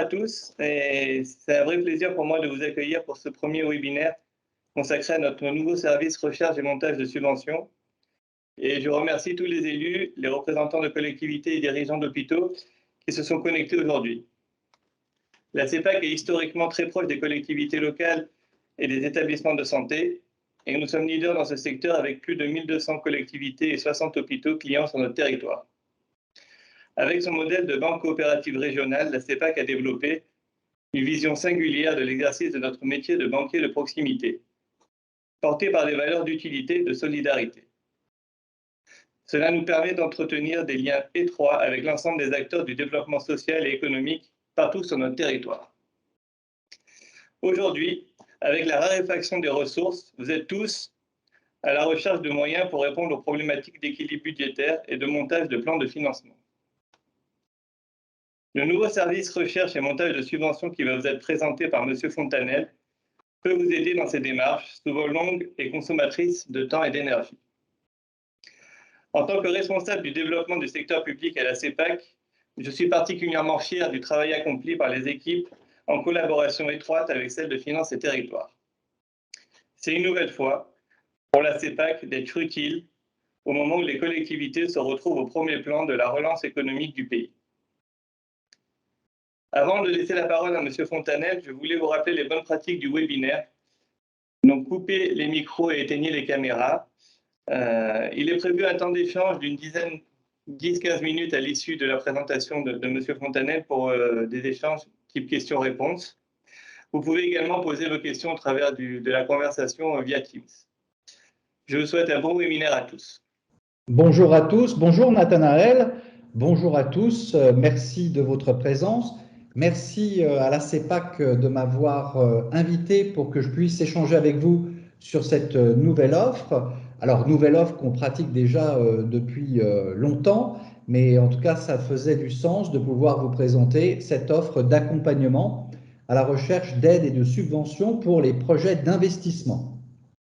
à tous, et c'est un vrai plaisir pour moi de vous accueillir pour ce premier webinaire consacré à notre nouveau service recherche et montage de subventions. Et je remercie tous les élus, les représentants de collectivités et dirigeants d'hôpitaux qui se sont connectés aujourd'hui. La CEPAC est historiquement très proche des collectivités locales et des établissements de santé, et nous sommes leaders dans ce secteur avec plus de 1200 collectivités et 60 hôpitaux clients sur notre territoire. Avec son modèle de banque coopérative régionale, la CEPAC a développé une vision singulière de l'exercice de notre métier de banquier de proximité, porté par des valeurs d'utilité et de solidarité. Cela nous permet d'entretenir des liens étroits avec l'ensemble des acteurs du développement social et économique partout sur notre territoire. Aujourd'hui, avec la raréfaction des ressources, vous êtes tous à la recherche de moyens pour répondre aux problématiques d'équilibre budgétaire et de montage de plans de financement. Le nouveau service recherche et montage de subventions qui va vous être présenté par M. Fontanel peut vous aider dans ces démarches, souvent longues et consommatrices de temps et d'énergie. En tant que responsable du développement du secteur public à la CEPAC, je suis particulièrement fier du travail accompli par les équipes en collaboration étroite avec celles de Finances et Territoires. C'est une nouvelle fois pour la CEPAC d'être utile au moment où les collectivités se retrouvent au premier plan de la relance économique du pays. Avant de laisser la parole à M. Fontanel, je voulais vous rappeler les bonnes pratiques du webinaire. Donc, coupez les micros et éteignez les caméras. Il est prévu un temps d'échange d'une dizaine, 10-15 minutes à l'issue de la présentation de M. Fontanel pour des échanges type questions-réponses. Vous pouvez également poser vos questions au travers de la conversation via Teams. Je vous souhaite un bon webinaire à tous. Bonjour à tous, bonjour Nathanaël, bonjour à tous, merci de votre présence. Merci à la CEPAC de m'avoir invité pour que je puisse échanger avec vous sur cette nouvelle offre. Alors, nouvelle offre qu'on pratique déjà depuis longtemps, mais en tout cas, ça faisait du sens de pouvoir vous présenter cette offre d'accompagnement à la recherche d'aide et de subventions pour les projets d'investissement.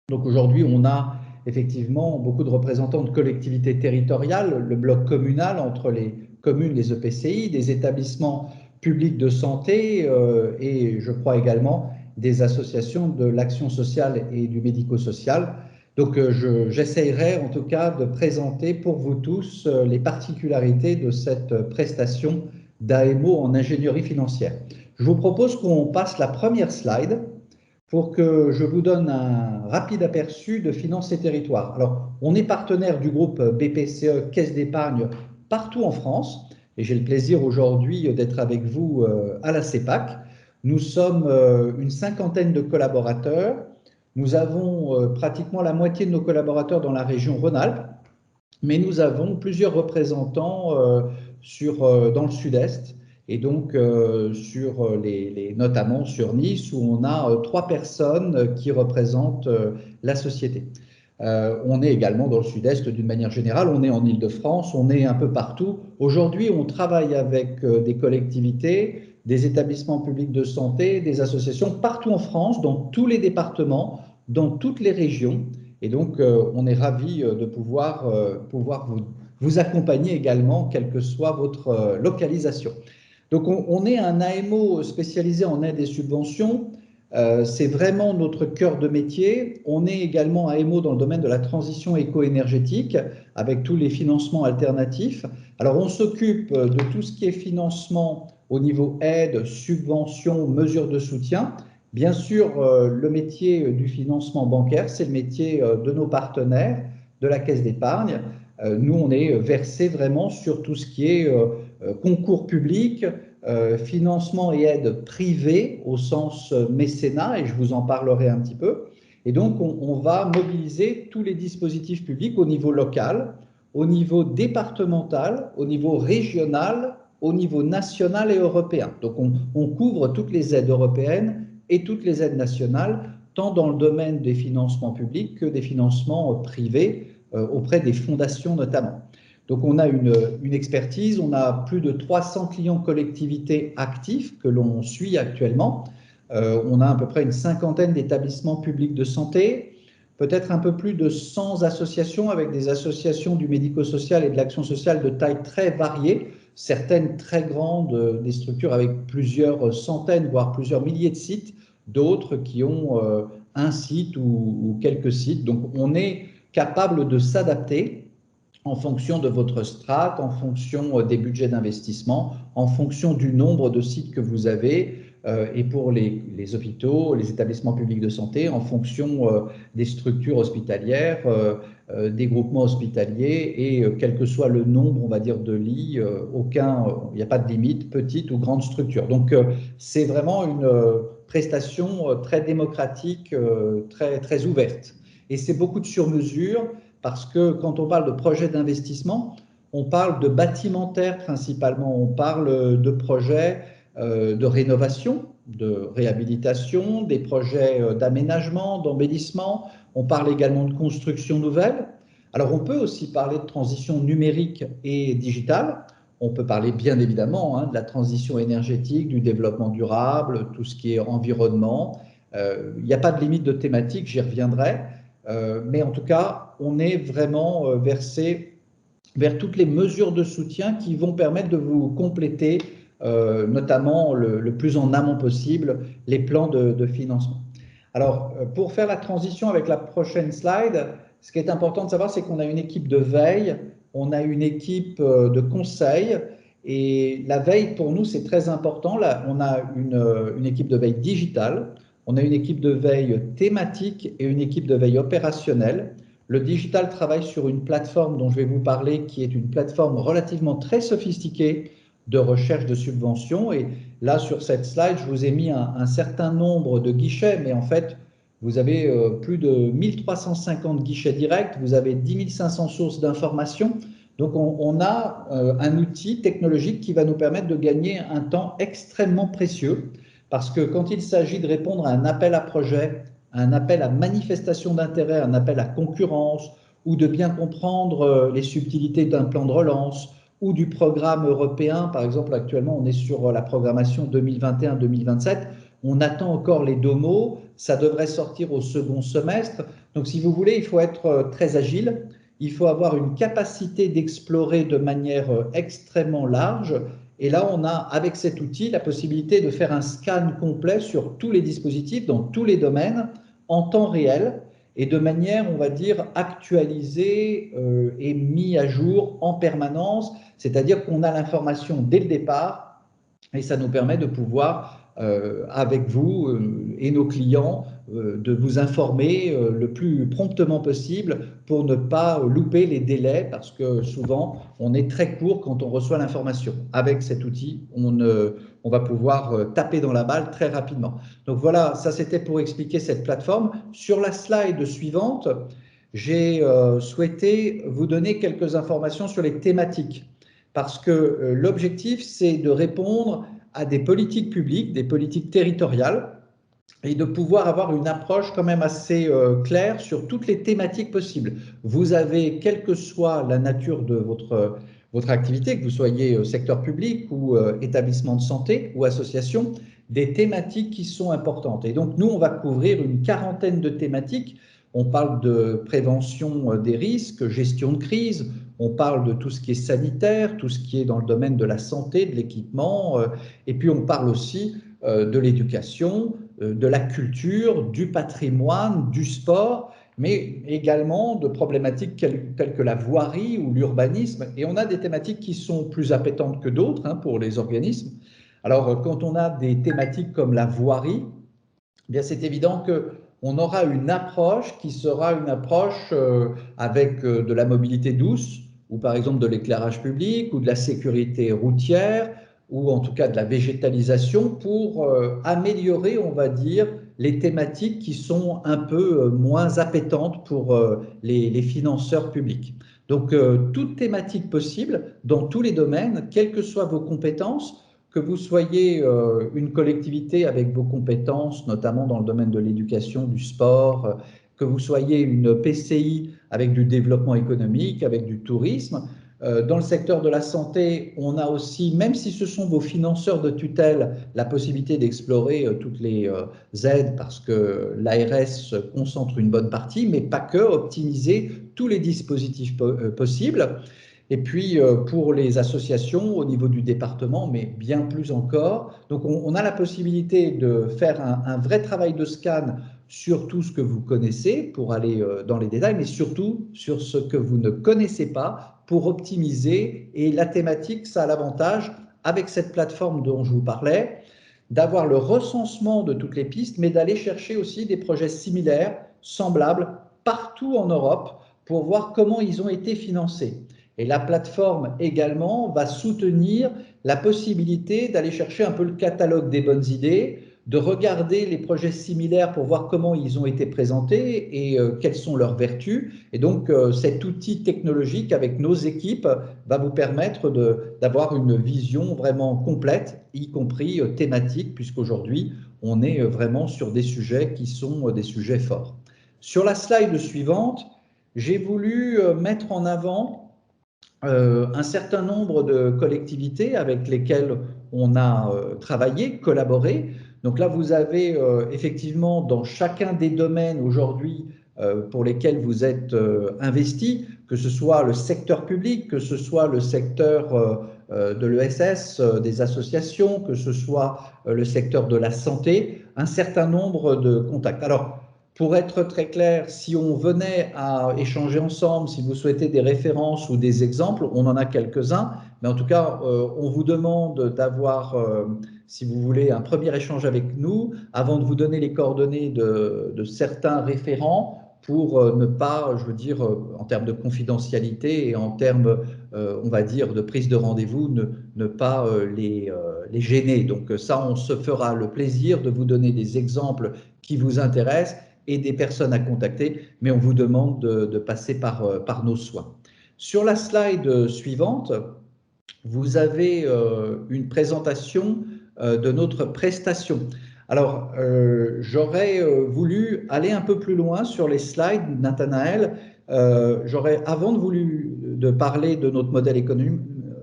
Donc aujourd'hui, on a effectivement beaucoup de représentants de collectivités territoriales, le bloc communal entre les communes, les EPCI, des établissements publics de santé et je crois également des associations de l'action sociale et du médico-social. Donc j'essayerai en tout cas de présenter pour vous tous les particularités de cette prestation d'AMO en ingénierie financière. Je vous propose qu'on passe la première slide pour que je vous donne un rapide aperçu de Finances et Territoires. Alors, on est partenaire du groupe BPCE Caisse d'épargne partout en France, et j'ai le plaisir aujourd'hui d'être avec vous à la CEPAC. Nous sommes une cinquantaine de collaborateurs. Nous avons pratiquement la moitié de nos collaborateurs dans la région Rhône-Alpes, mais nous avons plusieurs représentants dans le sud-est, et donc notamment sur Nice, où on a 3 personnes qui représentent la société. On est également dans le sud-est d'une manière générale, on est en Île-de-France, on est un peu partout. Aujourd'hui, on travaille avec des collectivités, des établissements publics de santé, des associations partout en France, dans tous les départements, dans toutes les régions. Et donc, on est ravis de pouvoir vous accompagner également, quelle que soit votre localisation. Donc, on est un AMO spécialisé en aide et subventions. C'est vraiment notre cœur de métier. On est également AMO dans le domaine de la transition éco-énergétique avec tous les financements alternatifs. Alors, on s'occupe de tout ce qui est financement au niveau aide, subvention, mesures de soutien. Bien sûr, le métier du financement bancaire, c'est le métier de nos partenaires, de la Caisse d'épargne. Nous, on est versé vraiment sur tout ce qui est concours public, financement et aide privée au sens mécénat, et je vous en parlerai un petit peu. Et donc, on va mobiliser tous les dispositifs publics au niveau local, au niveau départemental, au niveau régional, au niveau national et européen. Donc, on couvre toutes les aides européennes et toutes les aides nationales, tant dans le domaine des financements publics que des financements privés, auprès des fondations notamment. Donc, on a une expertise, on a plus de 300 clients collectivités actifs que l'on suit actuellement. On a à peu près une cinquantaine d'établissements publics de santé, peut-être un peu plus de 100 associations avec des associations du médico-social et de l'action sociale de taille très variée, certaines très grandes, des structures avec plusieurs centaines, voire plusieurs milliers de sites, d'autres qui ont un site ou quelques sites. Donc on est capable de s'adapter en fonction de votre strate, en fonction des budgets d'investissement, en fonction du nombre de sites que vous avez, et pour les hôpitaux, les établissements publics de santé, en fonction des structures hospitalières, des groupements hospitaliers, et quel que soit le nombre, on va dire, de lits, il n'y a pas de limite, petite ou grande structure. Donc c'est vraiment une prestation très démocratique, très, très ouverte. Et c'est beaucoup de sur-mesure, parce que quand on parle de projets d'investissement, on parle de bâtimentaire principalement, on parle de projets de rénovation, de réhabilitation, des projets d'aménagement, d'embellissement, on parle également de construction nouvelle. Alors on peut aussi parler de transition numérique et digitale, on peut parler bien évidemment de la transition énergétique, du développement durable, tout ce qui est environnement. Il n'y a pas de limite de thématique, j'y reviendrai. Mais en tout cas, on est vraiment versé vers toutes les mesures de soutien qui vont permettre de vous compléter, notamment le plus en amont possible, les plans de financement. Alors, pour faire la transition avec la prochaine slide, ce qui est important de savoir, c'est qu'on a une équipe de veille, on a une équipe de conseil, et la veille, pour nous, c'est très important. Là, on a une équipe de veille digitale, on a une équipe de veille thématique et une équipe de veille opérationnelle. Le digital travaille sur une plateforme dont je vais vous parler, qui est une plateforme relativement très sophistiquée de recherche de subventions. Et là, sur cette slide, je vous ai mis un certain nombre de guichets, mais en fait, vous avez plus de 1350 guichets directs, vous avez 10 500 sources d'informations. Donc, on a un outil technologique qui va nous permettre de gagner un temps extrêmement précieux, parce que quand il s'agit de répondre à un appel à projet, un appel à manifestation d'intérêt, un appel à concurrence, ou de bien comprendre les subtilités d'un plan de relance, ou du programme européen, par exemple actuellement on est sur la programmation 2021-2027, on attend encore les DOMO, ça devrait sortir au second semestre. Donc si vous voulez, il faut être très agile, il faut avoir une capacité d'explorer de manière extrêmement large. Et là, on a, avec cet outil, la possibilité de faire un scan complet sur tous les dispositifs, dans tous les domaines, en temps réel, et de manière, on va dire, actualisée et mise à jour en permanence. C'est-à-dire qu'on a l'information dès le départ, et ça nous permet de pouvoir, avec vous et nos clients, de vous informer le plus promptement possible pour ne pas louper les délais, parce que souvent, on est très court quand on reçoit l'information. Avec cet outil, on va pouvoir taper dans la balle très rapidement. Donc voilà, ça c'était pour expliquer cette plateforme. Sur la slide suivante, j'ai souhaité vous donner quelques informations sur les thématiques, parce que l'objectif, c'est de répondre à des politiques publiques, des politiques territoriales, et de pouvoir avoir une approche quand même assez claire sur toutes les thématiques possibles. Vous avez, quelle que soit la nature de votre activité, que vous soyez secteur public ou établissement de santé ou association, des thématiques qui sont importantes. Et donc, nous, on va couvrir une quarantaine de thématiques. On parle de prévention des risques, gestion de crise, on parle de tout ce qui est sanitaire, tout ce qui est dans le domaine de la santé, de l'équipement, et puis on parle aussi de l'éducation, de la culture, du patrimoine, du sport, mais également de problématiques telles que la voirie ou l'urbanisme. Et on a des thématiques qui sont plus appétantes que d'autres pour les organismes. Alors, quand on a des thématiques comme la voirie, eh bien c'est évident qu'on aura une approche qui sera une approche avec de la mobilité douce, ou par exemple de l'éclairage public, ou de la sécurité routière, ou en tout cas de la végétalisation, pour améliorer, on va dire, les thématiques qui sont un peu moins appétantes pour les financeurs publics. Donc, toute thématique possible, dans tous les domaines, quelles que soient vos compétences, que vous soyez une collectivité avec vos compétences, notamment dans le domaine de l'éducation, du sport, que vous soyez une PCI avec du développement économique, avec du tourisme. Dans le secteur de la santé, on a aussi, même si ce sont vos financeurs de tutelle, la possibilité d'explorer toutes les aides, parce que l'ARS concentre une bonne partie, mais pas que, optimiser tous les dispositifs possibles. Et puis pour les associations au niveau du département, mais bien plus encore. Donc on a la possibilité de faire un vrai travail de scan sur tout ce que vous connaissez pour aller dans les détails, mais surtout sur ce que vous ne connaissez pas pour optimiser. Et la thématique, ça a l'avantage, avec cette plateforme dont je vous parlais, d'avoir le recensement de toutes les pistes, mais d'aller chercher aussi des projets similaires, semblables, partout en Europe, pour voir comment ils ont été financés. Et la plateforme également va soutenir la possibilité d'aller chercher un peu le catalogue des bonnes idées, de regarder les projets similaires pour voir comment ils ont été présentés et quelles sont leurs vertus. Et donc, cet outil technologique avec nos équipes va vous permettre d'avoir une vision vraiment complète, y compris thématique, puisqu'aujourd'hui, on est vraiment sur des sujets qui sont des sujets forts. Sur la slide suivante, j'ai voulu mettre en avant un certain nombre de collectivités avec lesquelles on a travaillé, collaboré. Donc là, vous avez effectivement dans chacun des domaines aujourd'hui pour lesquels vous êtes investi, que ce soit le secteur public, que ce soit le secteur de l'ESS, des associations, que ce soit le secteur de la santé, un certain nombre de contacts. Alors, pour être très clair, si on venait à échanger ensemble, si vous souhaitez des références ou des exemples, on en a quelques-uns, mais en tout cas, on vous demande d'avoir, si vous voulez, un premier échange avec nous avant de vous donner les coordonnées de certains référents pour ne pas, je veux dire, en termes de confidentialité et en termes, on va dire, de prise de rendez-vous, ne pas les gêner. Donc ça, on se fera le plaisir de vous donner des exemples qui vous intéressent et des personnes à contacter, mais on vous demande de passer par nos soins. Sur la slide suivante, vous avez une présentation de notre prestation. Alors, j'aurais voulu aller un peu plus loin sur les slides, Nathanaël. Avant de parler de notre modèle économique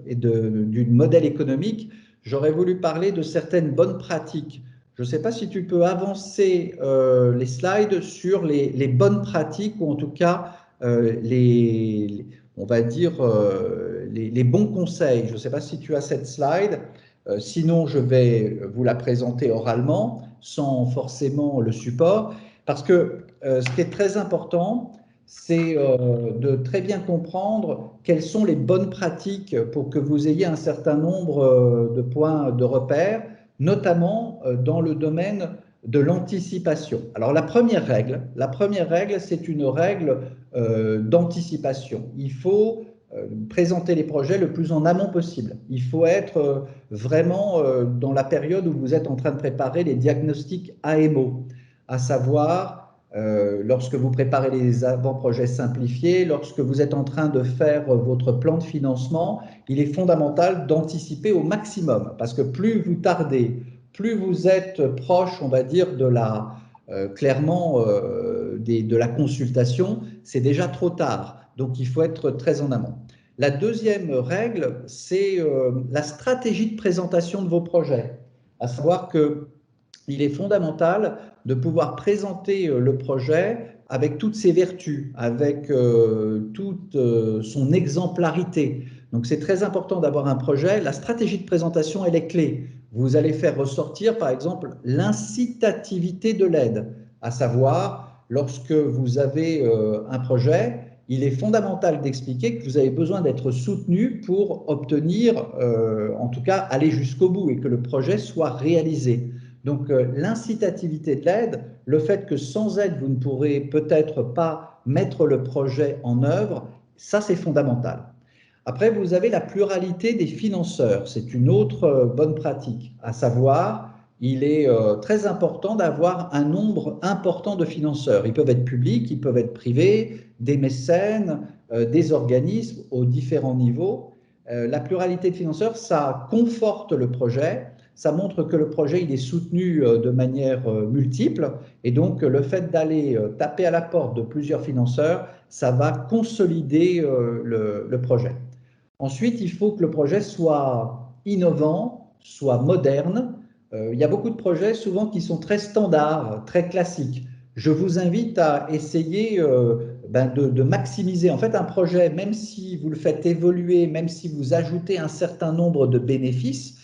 et du modèle économique, j'aurais voulu parler de certaines bonnes pratiques. Je ne sais pas si tu peux avancer les slides sur les bonnes pratiques ou en tout cas on va dire les bons conseils. Je ne sais pas si tu as cette slide. Sinon, je vais vous la présenter oralement sans forcément le support parce que ce qui est très important, c'est de très bien comprendre quelles sont les bonnes pratiques pour que vous ayez un certain nombre de points de repère, notamment dans le domaine de l'anticipation. Alors la première règle, c'est une règle d'anticipation. Il faut présenter les projets le plus en amont possible. Il faut être vraiment dans la période où vous êtes en train de préparer les diagnostics AMO, à savoir lorsque vous préparez les avant-projets simplifiés, lorsque vous êtes en train de faire votre plan de financement, il est fondamental d'anticiper au maximum parce que plus vous tardez, plus vous êtes proche, on va dire, de la consultation, c'est déjà trop tard. Donc, il faut être très en amont. La deuxième règle, c'est la stratégie de présentation de vos projets, à savoir qu'il est fondamental de pouvoir présenter le projet avec toutes ses vertus, avec toute son exemplarité. Donc, c'est très important d'avoir un projet. La stratégie de présentation, elle est clé. Vous allez faire ressortir, par exemple, l'incitativité de l'aide, à savoir, lorsque vous avez un projet, il est fondamental d'expliquer que vous avez besoin d'être soutenu pour obtenir, en tout cas, aller jusqu'au bout et que le projet soit réalisé. Donc, l'incitativité de l'aide, le fait que sans aide, vous ne pourrez peut-être pas mettre le projet en œuvre, ça, c'est fondamental. Après, vous avez la pluralité des financeurs. C'est une autre bonne pratique, à savoir, il est très important d'avoir un nombre important de financeurs. Ils peuvent être publics, ils peuvent être privés, des mécènes, des organismes aux différents niveaux. La pluralité de financeurs, ça conforte le projet, ça montre que le projet il est soutenu de manière multiple et donc le fait d'aller taper à la porte de plusieurs financeurs, ça va consolider le projet. Ensuite, il faut que le projet soit innovant, soit moderne. Il y a beaucoup de projets souvent qui sont très standards, très classiques. Je vous invite à essayer de maximiser. En fait, un projet, même si vous le faites évoluer, même si vous ajoutez un certain nombre de bénéfices,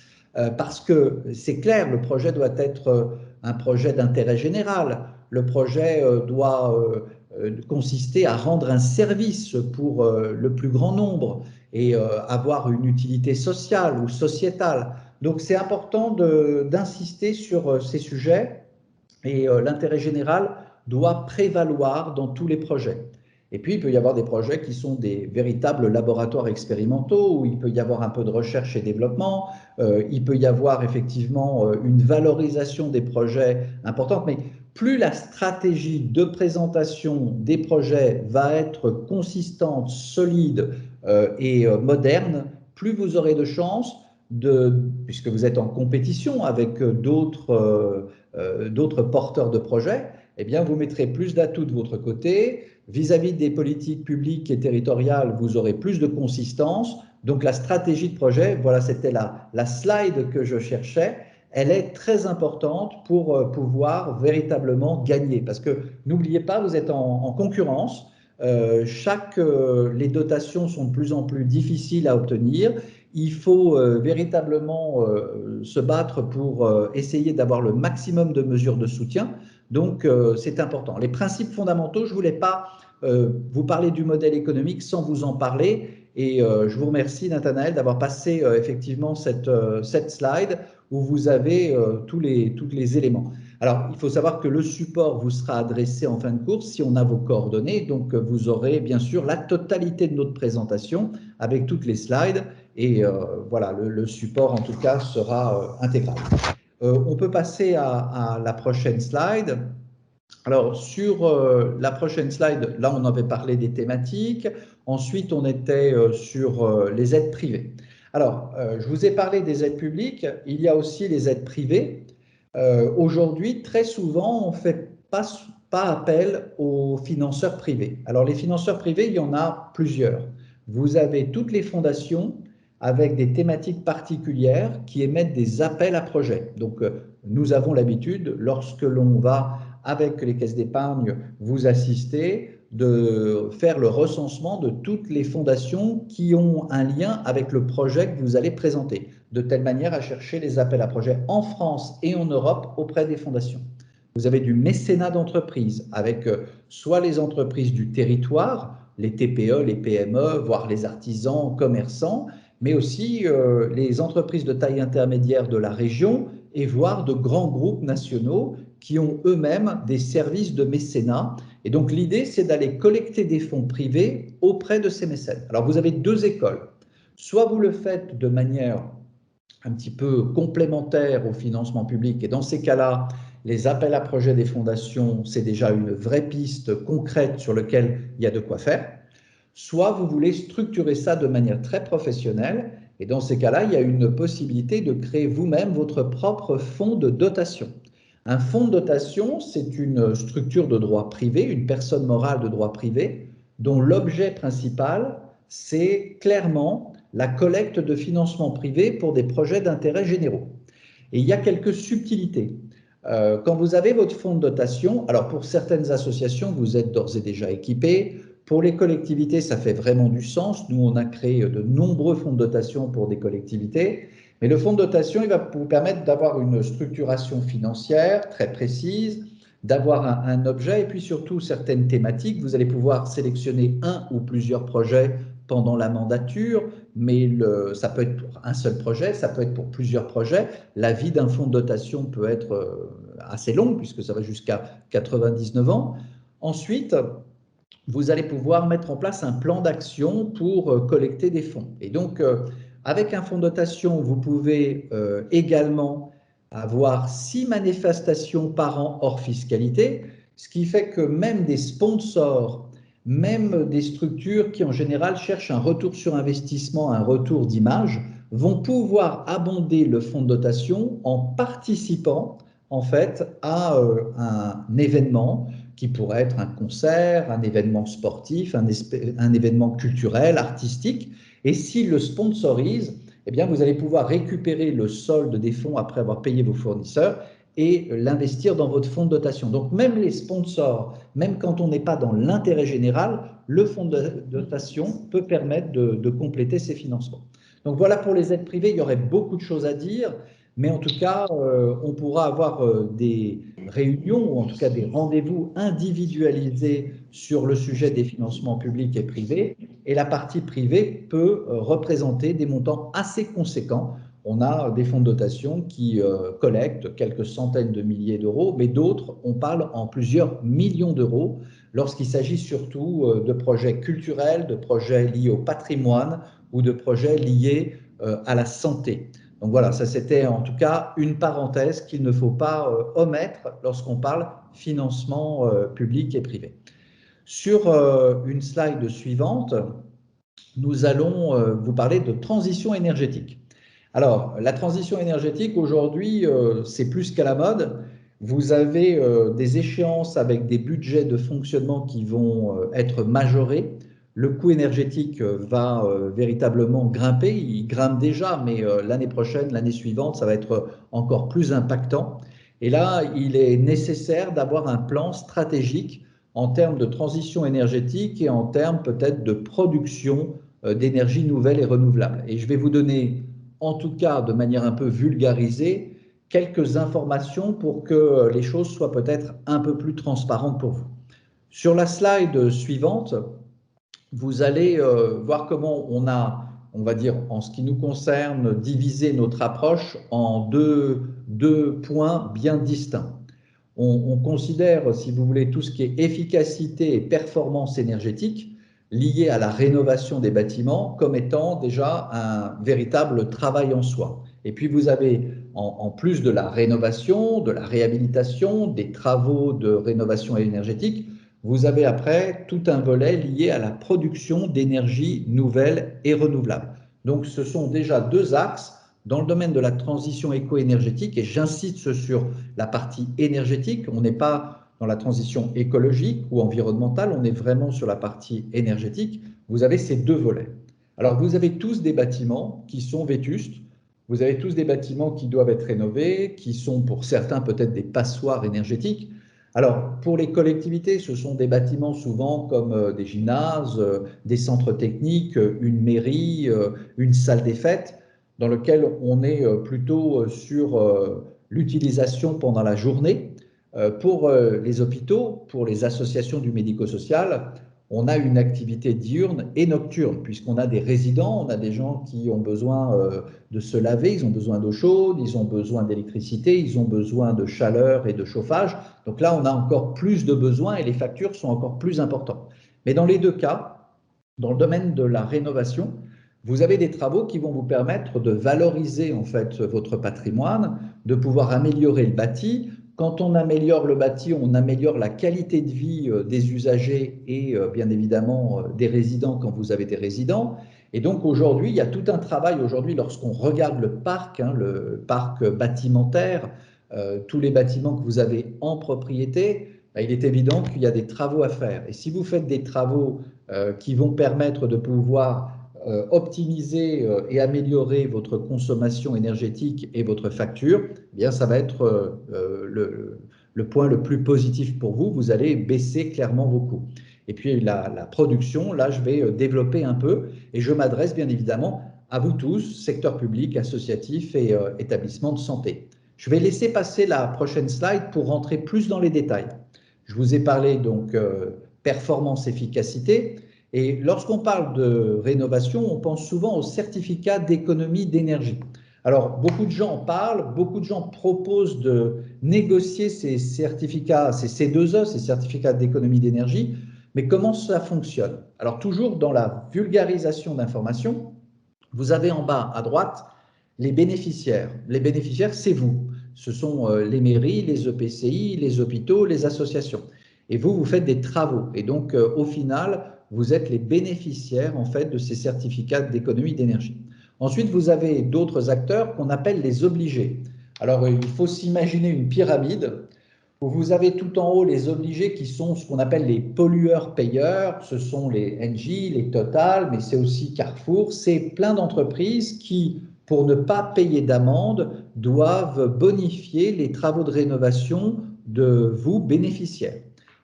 parce que c'est clair, le projet doit être un projet d'intérêt général. Le projet doit consister à rendre un service pour le plus grand nombre et avoir une utilité sociale ou sociétale. Donc, c'est important d'insister sur ces sujets et l'intérêt général doit prévaloir dans tous les projets. Et puis, il peut y avoir des projets qui sont des véritables laboratoires expérimentaux, où il peut y avoir un peu de recherche et développement, il peut y avoir effectivement une valorisation des projets importante, mais plus la stratégie de présentation des projets va être consistante, solide et moderne, plus vous aurez de chances, puisque vous êtes en compétition avec d'autres porteurs de projets, eh bien, vous mettrez plus d'atouts de votre côté. Vis-à-vis des politiques publiques et territoriales, vous aurez plus de consistance. Donc, la stratégie de projet, voilà, c'était la slide que je cherchais. Elle est très importante pour pouvoir véritablement gagner. Parce que n'oubliez pas, vous êtes en concurrence. Les dotations sont de plus en plus difficiles à obtenir. Il faut véritablement se battre pour essayer d'avoir le maximum de mesures de soutien. Donc, c'est important. Les principes fondamentaux, je ne voulais pas vous parler du modèle économique sans vous en parler. Et je vous remercie, Nathanaël, d'avoir passé effectivement cette slide où vous avez tous les éléments. Alors, il faut savoir que le support vous sera adressé en fin de course si on a vos coordonnées. Donc, vous aurez bien sûr la totalité de notre présentation avec toutes les slides. Et voilà, le support en tout cas sera intégral. On peut passer à la prochaine slide. Alors, sur la prochaine slide, là, on avait parlé des thématiques. Ensuite, on était sur les aides privées. Alors, je vous ai parlé des aides publiques. Il y a aussi les aides privées. Aujourd'hui, très souvent, on ne fait pas appel aux financeurs privés. Alors, les financeurs privés, il y en a plusieurs. Vous avez toutes les fondations avec des thématiques particulières qui émettent des appels à projets. Donc, nous avons l'habitude, lorsque l'on va avec les caisses d'épargne vous assister, de faire le recensement de toutes les fondations qui ont un lien avec le projet que vous allez présenter, de telle manière à chercher les appels à projets en France et en Europe auprès des fondations. Vous avez du mécénat d'entreprise avec soit les entreprises du territoire, les TPE, les PME, voire les artisans, commerçants, mais aussi les entreprises de taille intermédiaire de la région et voire de grands groupes nationaux qui ont eux-mêmes des services de mécénat. Et donc, l'idée, c'est d'aller collecter des fonds privés auprès de ces mécènes. Alors, vous avez deux écoles. Soit vous le faites de manière un petit peu complémentaire au financement public, et dans ces cas-là, les appels à projets des fondations, c'est déjà une vraie piste concrète sur laquelle il y a de quoi faire. Soit vous voulez structurer ça de manière très professionnelle, et dans ces cas-là, il y a une possibilité de créer vous-même votre propre fonds de dotation. Un fonds de dotation, c'est une structure de droit privé, une personne morale de droit privé, dont l'objet principal, c'est clairement la collecte de financement privé pour des projets d'intérêt généraux. Et il y a quelques subtilités. Quand vous avez votre fonds de dotation, alors pour certaines associations, vous êtes d'ores et déjà équipés. Pour les collectivités, ça fait vraiment du sens. Nous, on a créé de nombreux fonds de dotation pour des collectivités. Mais le fonds de dotation, il va vous permettre d'avoir une structuration financière très précise, d'avoir un objet et puis surtout certaines thématiques. Vous allez pouvoir sélectionner un ou plusieurs projets pendant la mandature, mais ça peut être pour un seul projet, ça peut être pour plusieurs projets. La vie d'un fonds de dotation peut être assez longue puisque ça va jusqu'à 99 ans. Ensuite, vous allez pouvoir mettre en place un plan d'action pour collecter des fonds. Et donc, avec un fonds de dotation, vous pouvez également avoir 6 manifestations par an hors fiscalité, ce qui fait que même des sponsors, même des structures qui en général cherchent un retour sur investissement, un retour d'image, vont pouvoir abonder le fonds de dotation en participant en fait à un événement qui pourrait être un concert, un événement sportif, un événement culturel, artistique. Et s'il le sponsorise, eh bien, vous allez pouvoir récupérer le solde des fonds après avoir payé vos fournisseurs et l'investir dans votre fonds de dotation. Donc, même les sponsors, même quand on n'est pas dans l'intérêt général, le fonds de dotation peut permettre de compléter ces financements. Donc, voilà pour les aides privées. Il y aurait beaucoup de choses à dire, mais en tout cas, on pourra avoir des réunions ou en tout cas des rendez-vous individualisés sur le sujet des financements publics et privés. Et la partie privée peut représenter des montants assez conséquents. On a des fonds de dotation qui collectent quelques centaines de milliers d'euros, mais d'autres, on parle en plusieurs millions d'euros lorsqu'il s'agit surtout de projets culturels, de projets liés au patrimoine ou de projets liés à la santé. Donc voilà, ça c'était en tout cas une parenthèse qu'il ne faut pas omettre lorsqu'on parle financement public et privé. Sur une slide suivante, nous allons vous parler de transition énergétique. Alors, la transition énergétique, aujourd'hui, c'est plus qu'à la mode. Vous avez des échéances avec des budgets de fonctionnement qui vont être majorés. Le coût énergétique va véritablement grimper. Il grimpe déjà, mais l'année prochaine, l'année suivante, ça va être encore plus impactant. Et là, il est nécessaire d'avoir un plan stratégique en termes de transition énergétique et en termes peut-être de production d'énergie nouvelle et renouvelable. Et je vais vous donner, en tout cas de manière un peu vulgarisée, quelques informations pour que les choses soient peut-être un peu plus transparentes pour vous. Sur la slide suivante, vous allez voir comment on a, on va dire, en ce qui nous concerne, divisé notre approche en deux points bien distincts. On considère, si vous voulez, tout ce qui est efficacité et performance énergétique lié à la rénovation des bâtiments comme étant déjà un véritable travail en soi. Et puis vous avez, en plus de la rénovation, de la réhabilitation, des travaux de rénovation énergétique, vous avez après tout un volet lié à la production d'énergie nouvelle et renouvelable. Donc ce sont déjà deux axes dans le domaine de la transition éco-énergétique, et j'insiste sur la partie énergétique. On n'est pas dans la transition écologique ou environnementale, on est vraiment sur la partie énergétique. Vous avez ces deux volets. Alors vous avez tous des bâtiments qui sont vétustes, vous avez tous des bâtiments qui doivent être rénovés, qui sont pour certains peut-être des passoires énergétiques. Alors, pour les collectivités, ce sont des bâtiments souvent comme des gymnases, des centres techniques, une mairie, une salle des fêtes, dans lequel on est plutôt sur l'utilisation pendant la journée. Pour les hôpitaux, pour les associations du médico-social, on a une activité diurne et nocturne, puisqu'on a des résidents, on a des gens qui ont besoin de se laver, ils ont besoin d'eau chaude, ils ont besoin d'électricité, ils ont besoin de chaleur et de chauffage. Donc là, on a encore plus de besoins et les factures sont encore plus importantes. Mais dans les deux cas, dans le domaine de la rénovation, vous avez des travaux qui vont vous permettre de valoriser en fait votre patrimoine, de pouvoir améliorer le bâti. Quand on améliore le bâti, on améliore la qualité de vie des usagers et bien évidemment des résidents quand vous avez des résidents. Et donc aujourd'hui, il y a tout un travail aujourd'hui lorsqu'on regarde le parc bâtimentaire, tous les bâtiments que vous avez en propriété, il est évident qu'il y a des travaux à faire. Et si vous faites des travaux qui vont permettre de pouvoir optimiser et améliorer votre consommation énergétique et votre facture, eh bien ça va être le point le plus positif pour vous. Vous allez baisser clairement vos coûts. Et puis la production, là je vais développer un peu et je m'adresse bien évidemment à vous tous, secteur public, associatif et établissements de santé. Je vais laisser passer la prochaine slide pour rentrer plus dans les détails. Je vous ai parlé donc performance, efficacité. Et lorsqu'on parle de rénovation, on pense souvent au certificat d'économie d'énergie. Alors, beaucoup de gens en parlent, beaucoup de gens proposent de négocier ces certificats, ces C2E, ces certificats d'économie d'énergie, mais comment ça fonctionne? Alors, toujours dans la vulgarisation d'informations, vous avez en bas à droite les bénéficiaires. Les bénéficiaires, c'est vous. Ce sont les mairies, les EPCI, les hôpitaux, les associations. Et vous, vous faites des travaux. Et donc, au final, vous êtes les bénéficiaires en fait de ces certificats d'économie d'énergie. Ensuite, vous avez d'autres acteurs qu'on appelle les obligés. Alors, il faut s'imaginer une pyramide où vous avez tout en haut les obligés qui sont ce qu'on appelle les pollueurs-payeurs. Ce sont les Engie, les Total, mais c'est aussi Carrefour. C'est plein d'entreprises qui pour ne pas payer d'amende, doivent bonifier les travaux de rénovation de vous, bénéficiaires.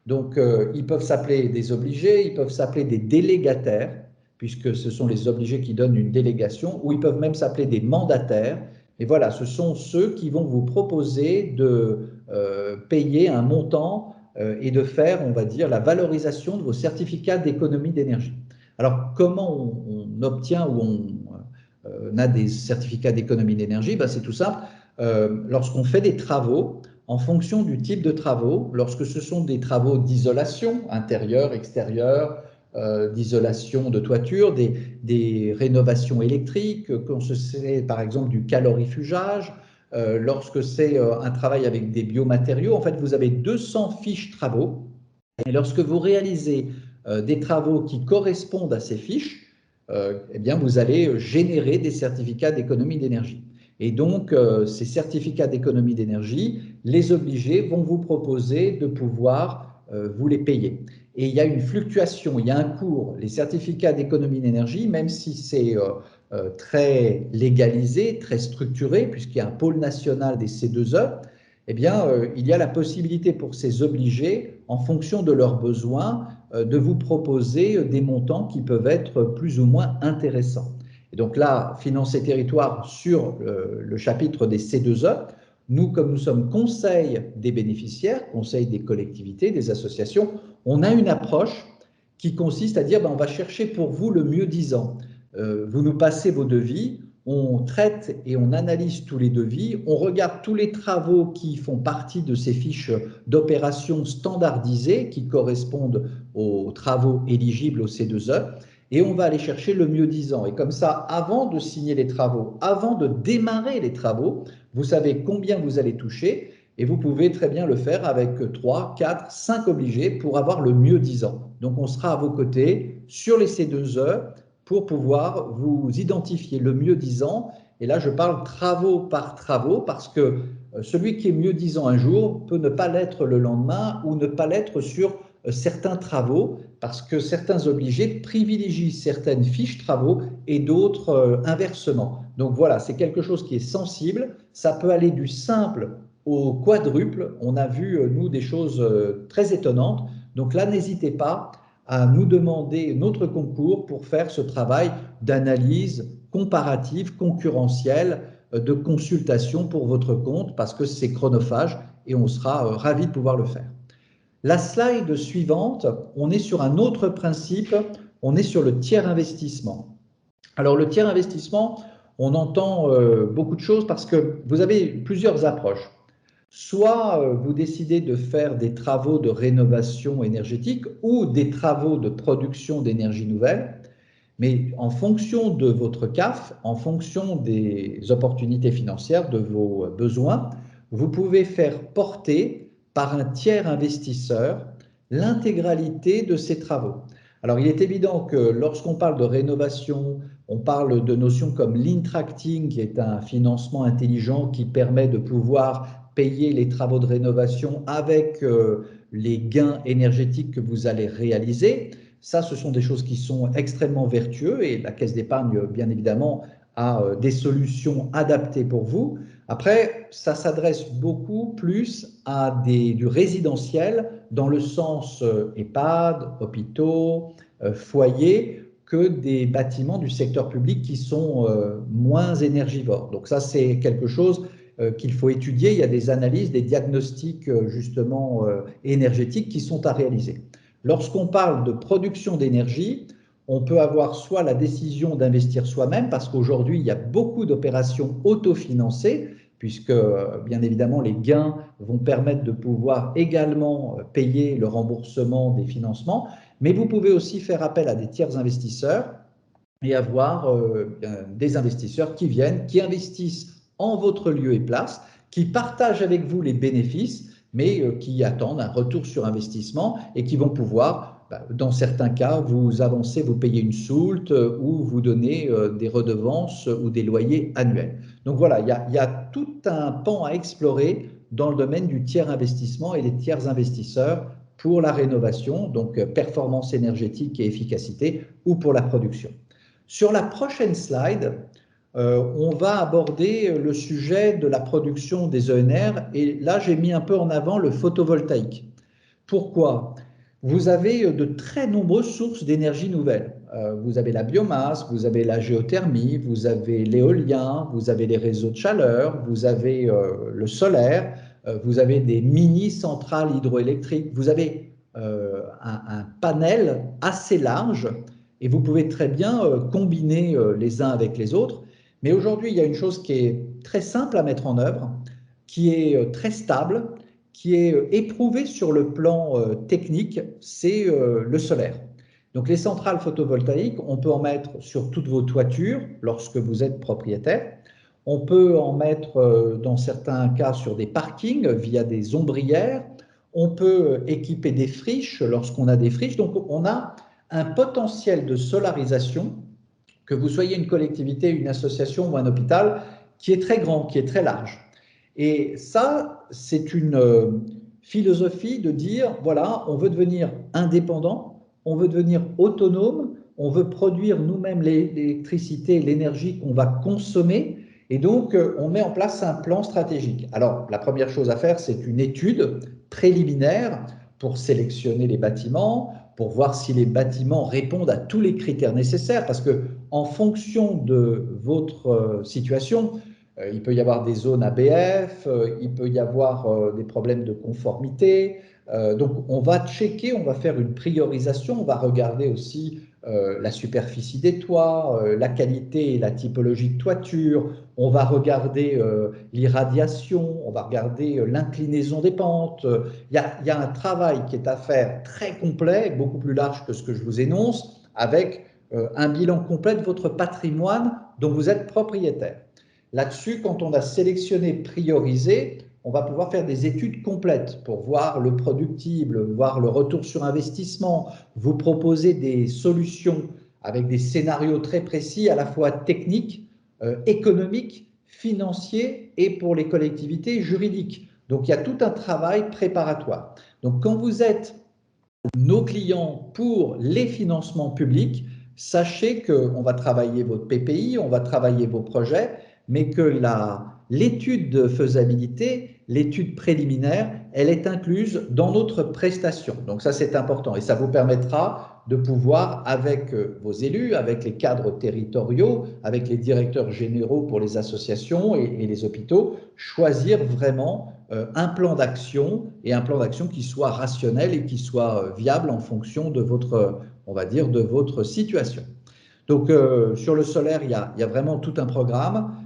Donc, ils peuvent s'appeler des obligés, ils peuvent s'appeler des délégataires, puisque ce sont les obligés qui donnent une délégation, ou ils peuvent même s'appeler des mandataires. Et voilà, ce sont ceux qui vont vous proposer de payer un montant et de faire, on va dire, la valorisation de vos certificats d'économie d'énergie. Alors, comment on obtient ou on a des certificats d'économie d'énergie? Ben, c'est tout simple. Lorsqu'on fait des travaux, en fonction du type de travaux, lorsque ce sont des travaux d'isolation intérieure, extérieure, d'isolation de toiture, des rénovations électriques, quand c'est par exemple du calorifugage, lorsque c'est un travail avec des biomatériaux, en fait, vous avez 200 fiches travaux. Et lorsque vous réalisez des travaux qui correspondent à ces fiches, eh bien, vous allez générer des certificats d'économie d'énergie. Et donc, ces certificats d'économie d'énergie, les obligés vont vous proposer de pouvoir vous les payer. Et il y a une fluctuation, il y a un cours. Les certificats d'économie d'énergie, même si c'est très légalisé, très structuré, puisqu'il y a un pôle national des C2E, eh bien, il y a la possibilité pour ces obligés, en fonction de leurs besoins, de vous proposer des montants qui peuvent être plus ou moins intéressants. Et donc là, Finances et Territoires, sur le chapitre des C2E, nous, comme nous sommes conseil des bénéficiaires, conseil des collectivités, des associations, on a une approche qui consiste à dire, ben, on va chercher pour vous le mieux-disant. Vous nous passez vos devis, on traite et on analyse tous les devis, on regarde tous les travaux qui font partie de ces fiches d'opérations standardisées qui correspondent aux travaux éligibles au C2E, et on va aller chercher le mieux-disant. Et comme ça, avant de signer les travaux, avant de démarrer les travaux, vous savez combien vous allez toucher, et vous pouvez très bien le faire avec 3, 4, 5 obligés pour avoir le mieux-disant. Donc on sera à vos côtés sur les C2E pour pouvoir vous identifier le mieux-disant. Et là, je parle travaux par travaux, parce que celui qui est mieux-disant un jour peut ne pas l'être le lendemain, ou ne pas l'être sur certains travaux, parce que certains obligés privilégient certaines fiches travaux et d'autres inversement. Donc voilà, c'est quelque chose qui est sensible. Ça peut aller du simple au quadruple. On a vu, nous, des choses très étonnantes. Donc là, n'hésitez pas à nous demander notre concours pour faire ce travail d'analyse comparative, concurrentielle, de consultation pour votre compte, parce que c'est chronophage et on sera ravis de pouvoir le faire. La slide suivante, on est sur un autre principe, on est sur le tiers investissement. Alors le tiers investissement, on entend beaucoup de choses parce que vous avez plusieurs approches. Soit vous décidez de faire des travaux de rénovation énergétique ou des travaux de production d'énergie nouvelle, mais en fonction de votre CAF, en fonction des opportunités financières, de vos besoins, vous pouvez faire porter par un tiers investisseur l'intégralité de ces travaux. Alors, il est évident que lorsqu'on parle de rénovation, on parle de notions comme l'in-tracting, qui est un financement intelligent qui permet de pouvoir payer les travaux de rénovation avec les gains énergétiques que vous allez réaliser. Ça, ce sont des choses qui sont extrêmement vertueuses, et la Caisse d'épargne, bien évidemment, a des solutions adaptées pour vous. Après, ça s'adresse beaucoup plus à du résidentiel dans le sens EHPAD, hôpitaux, foyers, que des bâtiments du secteur public qui sont moins énergivores. Donc ça, c'est quelque chose qu'il faut étudier. Il y a des analyses, des diagnostics justement énergétiques qui sont à réaliser. Lorsqu'on parle de production d'énergie, on peut avoir soit la décision d'investir soi-même, parce qu'aujourd'hui, il y a beaucoup d'opérations autofinancées, puisque bien évidemment, les gains vont permettre de pouvoir également payer le remboursement des financements, mais vous pouvez aussi faire appel à des tiers investisseurs et avoir des investisseurs qui viennent, qui investissent en votre lieu et place, qui partagent avec vous les bénéfices, mais qui attendent un retour sur investissement et qui vont pouvoir, dans certains cas, vous avancer, vous payer une soulte ou vous donner des redevances ou des loyers annuels. Donc voilà, il y a tout un pan à explorer dans le domaine du tiers investissement et des tiers investisseurs pour la rénovation, donc performance énergétique et efficacité, ou pour la production. Sur la prochaine slide, on va aborder le sujet de la production des ENR. Et là, j'ai mis un peu en avant le photovoltaïque. Pourquoi? Vous avez de très nombreuses sources d'énergie nouvelles. Vous avez la biomasse, vous avez la géothermie, vous avez l'éolien, vous avez les réseaux de chaleur, vous avez le solaire, vous avez des mini-centrales hydroélectriques, vous avez un panel assez large et vous pouvez très bien combiner les uns avec les autres. Mais aujourd'hui, il y a une chose qui est très simple à mettre en œuvre, qui est très stable, qui est éprouvé sur le plan technique, c'est le solaire. Donc les centrales photovoltaïques, on peut en mettre sur toutes vos toitures lorsque vous êtes propriétaire. On peut en mettre dans certains cas sur des parkings via des ombrières. On peut équiper des friches lorsqu'on a des friches. Donc on a un potentiel de solarisation, que vous soyez une collectivité, une association ou un hôpital, qui est très grand, qui est très large. Et ça, c'est une philosophie de dire, voilà, on veut devenir indépendant, on veut devenir autonome, on veut produire nous-mêmes l'électricité, l'énergie qu'on va consommer, et donc on met en place un plan stratégique. Alors, la première chose à faire, c'est une étude préliminaire pour sélectionner les bâtiments, pour voir si les bâtiments répondent à tous les critères nécessaires, parce que en fonction de votre situation, il peut y avoir des zones ABF, il peut y avoir des problèmes de conformité. Donc, on va checker, on va faire une priorisation, on va regarder aussi la superficie des toits, la qualité et la typologie de toiture, on va regarder l'irradiation, on va regarder l'inclinaison des pentes. Il y a un travail qui est à faire très complet, beaucoup plus large que ce que je vous énonce, avec un bilan complet de votre patrimoine dont vous êtes propriétaire. Là-dessus, quand on a sélectionné, priorisé, on va pouvoir faire des études complètes pour voir le productible, voir le retour sur investissement, vous proposer des solutions avec des scénarios très précis, à la fois techniques, économiques, financiers et pour les collectivités juridiques. Donc, il y a tout un travail préparatoire. Donc, quand vous êtes nos clients pour les financements publics, sachez qu'on va travailler votre PPI, on va travailler vos projets, mais que l'étude de faisabilité, l'étude préliminaire, elle est incluse dans notre prestation. Donc ça, c'est important et ça vous permettra de pouvoir, avec vos élus, avec les cadres territoriaux, avec les directeurs généraux pour les associations et les hôpitaux, choisir vraiment un plan d'action et un plan d'action qui soit rationnel et qui soit viable en fonction de votre, on va dire, de votre situation. Donc, sur le solaire, il y a vraiment tout un programme.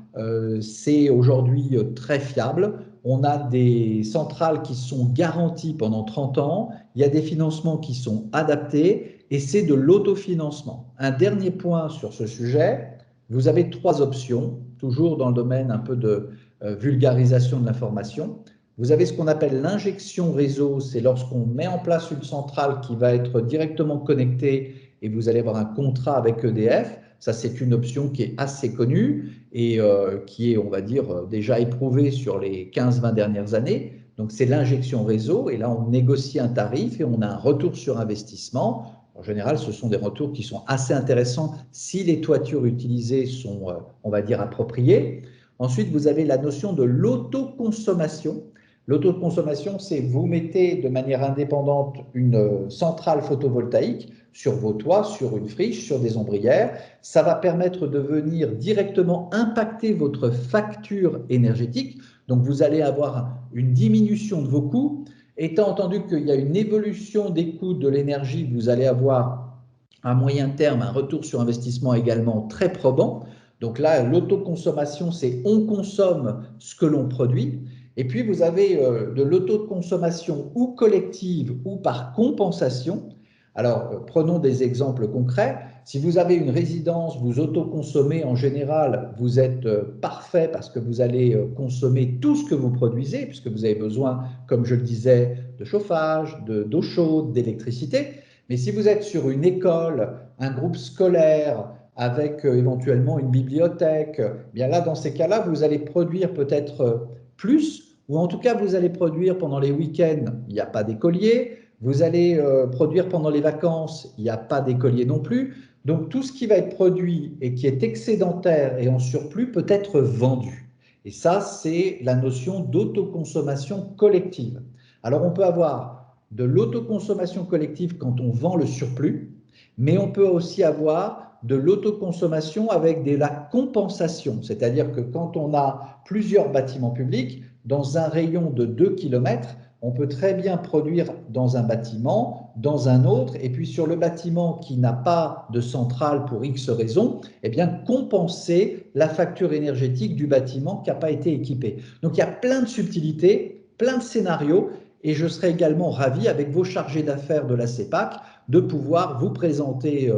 C'est aujourd'hui très fiable. On a des centrales qui sont garanties pendant 30 ans. Il y a des financements qui sont adaptés et c'est de l'autofinancement. Un dernier point sur ce sujet, vous avez 3 options, toujours dans le domaine un peu de vulgarisation de l'information. Vous avez ce qu'on appelle l'injection réseau, c'est lorsqu'on met en place une centrale qui va être directement connectée et vous allez avoir un contrat avec EDF. Ça, c'est une option qui est assez connue et qui est, on va dire, déjà éprouvée sur les 15-20 dernières années. Donc, c'est l'injection réseau et là, on négocie un tarif et on a un retour sur investissement. En général, ce sont des retours qui sont assez intéressants si les toitures utilisées sont, on va dire, appropriées. Ensuite, vous avez la notion de l'autoconsommation. L'autoconsommation, c'est vous mettez de manière indépendante une centrale photovoltaïque sur vos toits, sur une friche, sur des ombrières. Ça va permettre de venir directement impacter votre facture énergétique. Donc, vous allez avoir une diminution de vos coûts. Étant entendu qu'il y a une évolution des coûts de l'énergie, vous allez avoir à moyen terme un retour sur investissement également très probant. Donc là, l'autoconsommation, c'est on consomme ce que l'on produit. Et puis, vous avez de l'autoconsommation ou collective ou par compensation. Alors, prenons des exemples concrets. Si vous avez une résidence, vous autoconsommez en général, vous êtes parfait parce que vous allez consommer tout ce que vous produisez, puisque vous avez besoin, comme je le disais, de chauffage, d'eau chaude, d'électricité. Mais si vous êtes sur une école, un groupe scolaire, avec éventuellement une bibliothèque, bien là, dans ces cas-là, vous allez produire peut-être plus, ou en tout cas, vous allez produire pendant les week-ends, il n'y a pas d'écoliers, vous allez produire pendant les vacances, il n'y a pas d'écoliers non plus. Donc, tout ce qui va être produit et qui est excédentaire et en surplus peut être vendu. Et ça, c'est la notion d'autoconsommation collective. Alors, on peut avoir de l'autoconsommation collective quand on vend le surplus, mais on peut aussi avoir de l'autoconsommation avec de la compensation. C'est-à-dire que quand on a plusieurs bâtiments publics, dans un rayon de 2 km, on peut très bien produire dans un bâtiment, dans un autre, et puis sur le bâtiment qui n'a pas de centrale pour X raisons, eh bien compenser la facture énergétique du bâtiment qui n'a pas été équipé. Donc il y a plein de subtilités, plein de scénarios, et je serai également ravi, avec vos chargés d'affaires de la CEPAC, de pouvoir vous présenter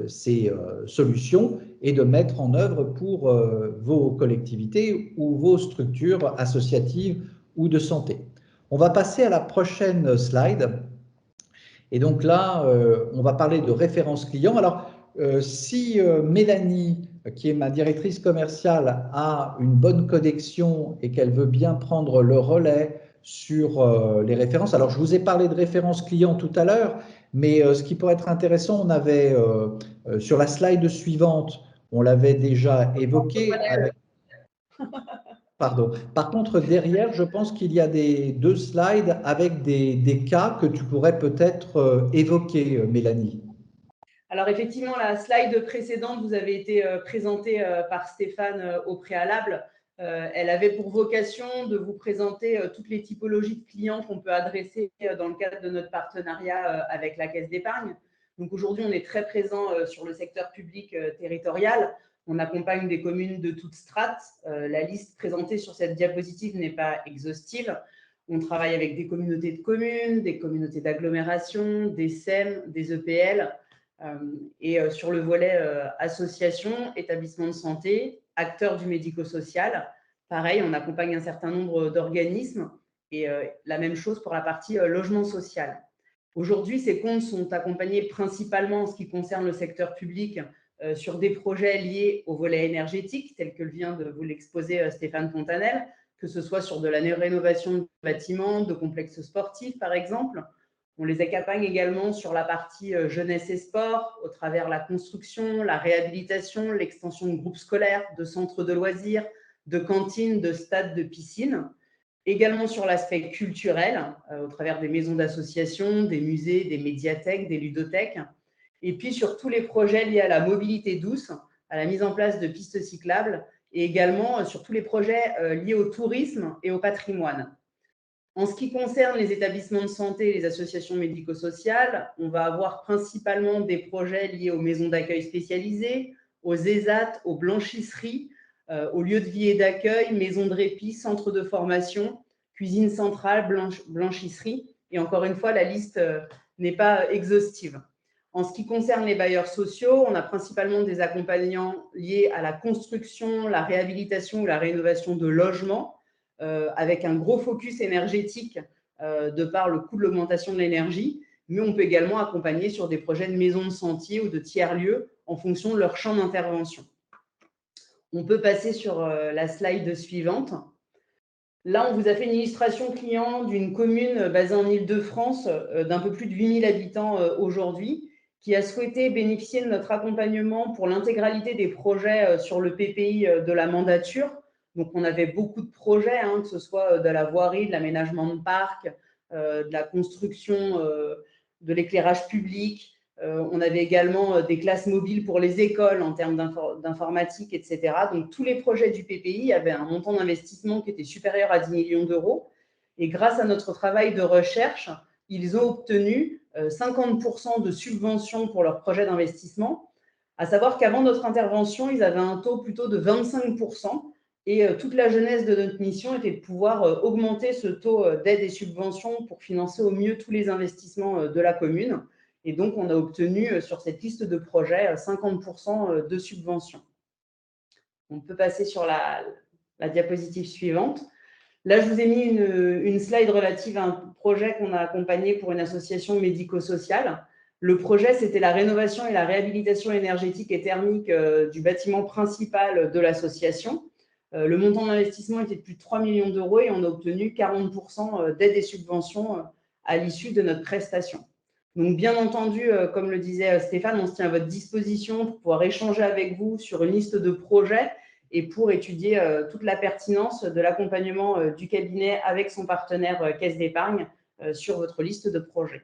ces solutions et de mettre en œuvre pour vos collectivités ou vos structures associatives ou de santé. On va passer à la prochaine slide. Et donc là, on va parler de référence client. Alors, si Mélanie, qui est ma directrice commerciale, a une bonne connexion et qu'elle veut bien prendre le relais sur les références. Alors, je vous ai parlé de référence client tout à l'heure, mais ce qui pourrait être intéressant, on avait sur la slide suivante, on l'avait déjà évoqué avec… Pardon. Par contre, derrière, je pense qu'il y a deux slides avec des cas que tu pourrais peut-être évoquer, Mélanie. Alors effectivement, la slide précédente vous avait été présentée par Stéphane au préalable. Elle avait pour vocation de vous présenter toutes les typologies de clients qu'on peut adresser dans le cadre de notre partenariat avec la Caisse d'épargne. Donc aujourd'hui, on est très présent sur le secteur public territorial. On accompagne des communes de toutes strates. La liste présentée sur cette diapositive n'est pas exhaustive. On travaille avec des communautés de communes, des communautés d'agglomération, des SEM, des EPL. Et sur le volet association, établissement de santé, acteurs du médico-social, pareil, on accompagne un certain nombre d'organismes et la même chose pour la partie logement social. Aujourd'hui, ces comptes sont accompagnés principalement en ce qui concerne le secteur public sur des projets liés au volet énergétique, tel que vient de vous l'exposer Stéphane Fontanelle, que ce soit sur de la rénovation de bâtiments, de complexes sportifs par exemple. On les accompagne également sur la partie jeunesse et sport, au travers la construction, la réhabilitation, l'extension de groupes scolaires, de centres de loisirs, de cantines, de stades, de piscines. Également sur l'aspect culturel, au travers des maisons d'association, des musées, des médiathèques, des ludothèques. Et puis sur tous les projets liés à la mobilité douce, à la mise en place de pistes cyclables, et également sur tous les projets liés au tourisme et au patrimoine. En ce qui concerne les établissements de santé et les associations médico-sociales, on va avoir principalement des projets liés aux maisons d'accueil spécialisées, aux ESAT, aux blanchisseries, aux lieux de vie et d'accueil, maisons de répit, centres de formation, cuisine centrale, blanchisserie. Et encore une fois, la liste n'est pas exhaustive. En ce qui concerne les bailleurs sociaux, on a principalement des accompagnants liés à la construction, la réhabilitation ou la rénovation de logements, avec un gros focus énergétique de par le coût de l'augmentation de l'énergie, mais on peut également accompagner sur des projets de maisons de sentiers ou de tiers-lieux en fonction de leur champ d'intervention. On peut passer sur la slide suivante. Là, on vous a fait une illustration client d'une commune basée en Île-de-France d'un peu plus de 8000 habitants aujourd'hui, qui a souhaité bénéficier de notre accompagnement pour l'intégralité des projets sur le PPI de la mandature. Donc, on avait beaucoup de projets, que ce soit de la voirie, de l'aménagement de parcs, de la construction, de l'éclairage public. On avait également des classes mobiles pour les écoles en termes d'informatique, etc. Donc, tous les projets du PPI avaient un montant d'investissement qui était supérieur à 10 millions d'euros. Et grâce à notre travail de recherche, ils ont obtenu 50% de subventions pour leurs projets d'investissement. À savoir qu'avant notre intervention, ils avaient un taux plutôt de 25%. Et toute la jeunesse de notre mission était de pouvoir augmenter ce taux d'aide et subventions pour financer au mieux tous les investissements de la commune. Et donc, on a obtenu sur cette liste de projets 50% de subventions. On peut passer sur la diapositive suivante. Là, je vous ai mis une slide relative à un projet qu'on a accompagné pour une association médico-sociale. Le projet, c'était la rénovation et la réhabilitation énergétique et thermique du bâtiment principal de l'association. Le montant d'investissement était de plus de 3 millions d'euros et on a obtenu 40% d'aide et subventions à l'issue de notre prestation. Donc, bien entendu, comme le disait Stéphane, on se tient à votre disposition pour pouvoir échanger avec vous sur une liste de projets et pour étudier toute la pertinence de l'accompagnement du cabinet avec son partenaire Caisse d'épargne sur votre liste de projets.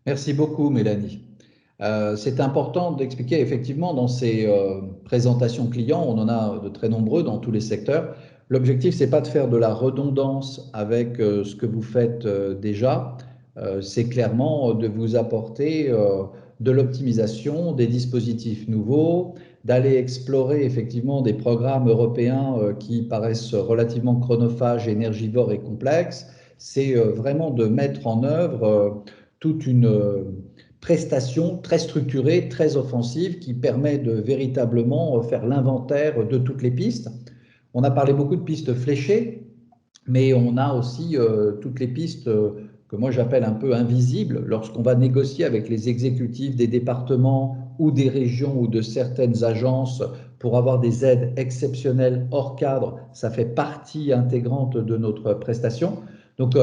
Merci beaucoup, Mélanie. C'est important d'expliquer, effectivement, dans ces présentations clients, on en a de très nombreux dans tous les secteurs. L'objectif, c'est pas de faire de la redondance avec ce que vous faites déjà. C'est clairement de vous apporter de l'optimisation, des dispositifs nouveaux, d'aller explorer effectivement des programmes européens qui paraissent relativement chronophages, énergivores et complexes. C'est vraiment de mettre en œuvre toute une prestation très structurée, très offensive, qui permet de véritablement faire l'inventaire de toutes les pistes. On a parlé beaucoup de pistes fléchées, mais on a aussi toutes les pistes que moi j'appelle un peu invisibles. Lorsqu'on va négocier avec les exécutifs des départements ou des régions ou de certaines agences pour avoir des aides exceptionnelles hors cadre, ça fait partie intégrante de notre prestation. Donc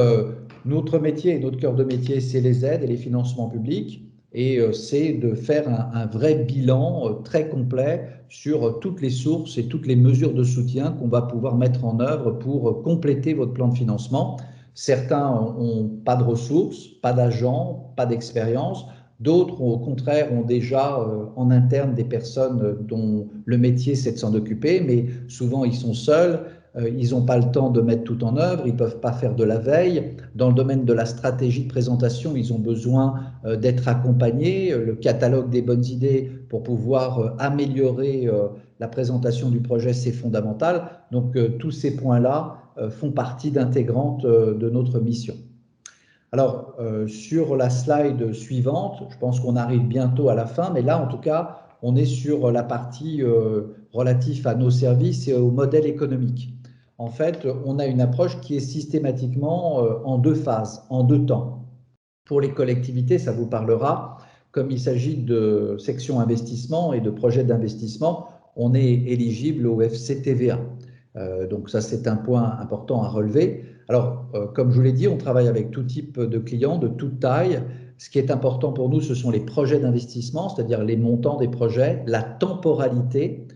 notre métier et notre cœur de métier, c'est les aides et les financements publics. Et c'est de faire un vrai bilan très complet sur toutes les sources et toutes les mesures de soutien qu'on va pouvoir mettre en œuvre pour compléter votre plan de financement. Certains n'ont pas de ressources, pas d'agents, pas d'expérience. D'autres, au contraire, ont déjà en interne des personnes dont le métier, c'est de s'en occuper, mais souvent, ils sont seuls. Ils n'ont pas le temps de mettre tout en œuvre, ils ne peuvent pas faire de la veille. Dans le domaine de la stratégie de présentation, ils ont besoin d'être accompagnés, le catalogue des bonnes idées pour pouvoir améliorer la présentation du projet, c'est fondamental. Donc tous ces points-là font partie d'intégrantes de notre mission. Alors, sur la slide suivante, je pense qu'on arrive bientôt à la fin, mais là, en tout cas, on est sur la partie relative à nos services et au modèle économique. En fait, on a une approche qui est systématiquement en deux phases, en deux temps. Pour les collectivités, ça vous parlera. Comme il s'agit de sections investissement et de projets d'investissement, on est éligible au FCTVA. Donc ça, c'est un point important à relever. Alors, comme je vous l'ai dit, on travaille avec tout type de clients, de toute taille. Ce qui est important pour nous, ce sont les projets d'investissement, c'est-à-dire les montants des projets, la temporalité,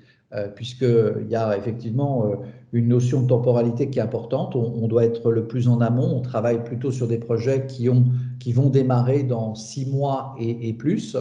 puisqu'il y a effectivement une notion de temporalité qui est importante. On doit être le plus en amont. On travaille plutôt sur des projets qui vont démarrer dans 6 mois et plus.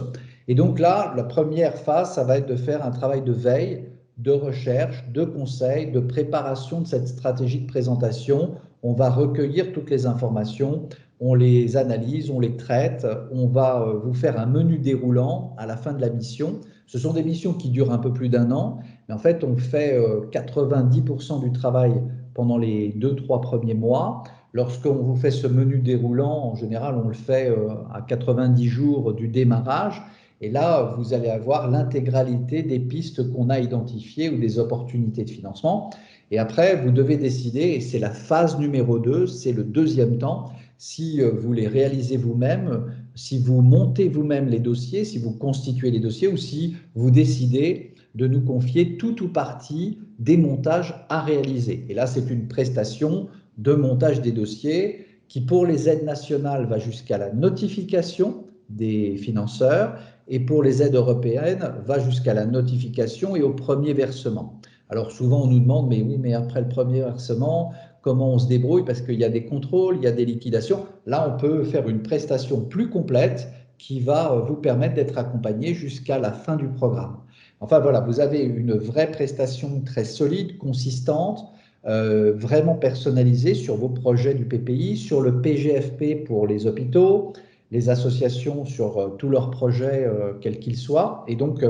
Et donc là, la première phase, ça va être de faire un travail de veille, de recherche, de conseil, de préparation de cette stratégie de présentation. On va recueillir toutes les informations, on les analyse, on les traite, on va vous faire un menu déroulant à la fin de la mission. Ce sont des missions qui durent un peu plus d'1 an, mais en fait, on fait 90% du travail pendant les 2-3 premiers mois. Lorsqu'on vous fait ce menu déroulant, en général, on le fait à 90 jours du démarrage. Et là, vous allez avoir l'intégralité des pistes qu'on a identifiées ou des opportunités de financement. Et après, vous devez décider, et c'est la phase numéro 2, c'est le deuxième temps, si vous les réalisez vous-même, si vous montez vous-même les dossiers, si vous constituez les dossiers, ou si vous décidez de nous confier tout ou partie des montages à réaliser. Et là, c'est une prestation de montage des dossiers qui, pour les aides nationales, va jusqu'à la notification des financeurs et pour les aides européennes, va jusqu'à la notification et au premier versement. Alors souvent, on nous demande, mais oui, mais après le premier versement, comment on se débrouille? Parce qu'il y a des contrôles, il y a des liquidations. Là, on peut faire une prestation plus complète qui va vous permettre d'être accompagné jusqu'à la fin du programme. Enfin voilà, vous avez une vraie prestation très solide, consistante, vraiment personnalisée sur vos projets du PPI, sur le PGFP pour les hôpitaux, les associations sur tous leurs projets, quels qu'ils soient. Et donc,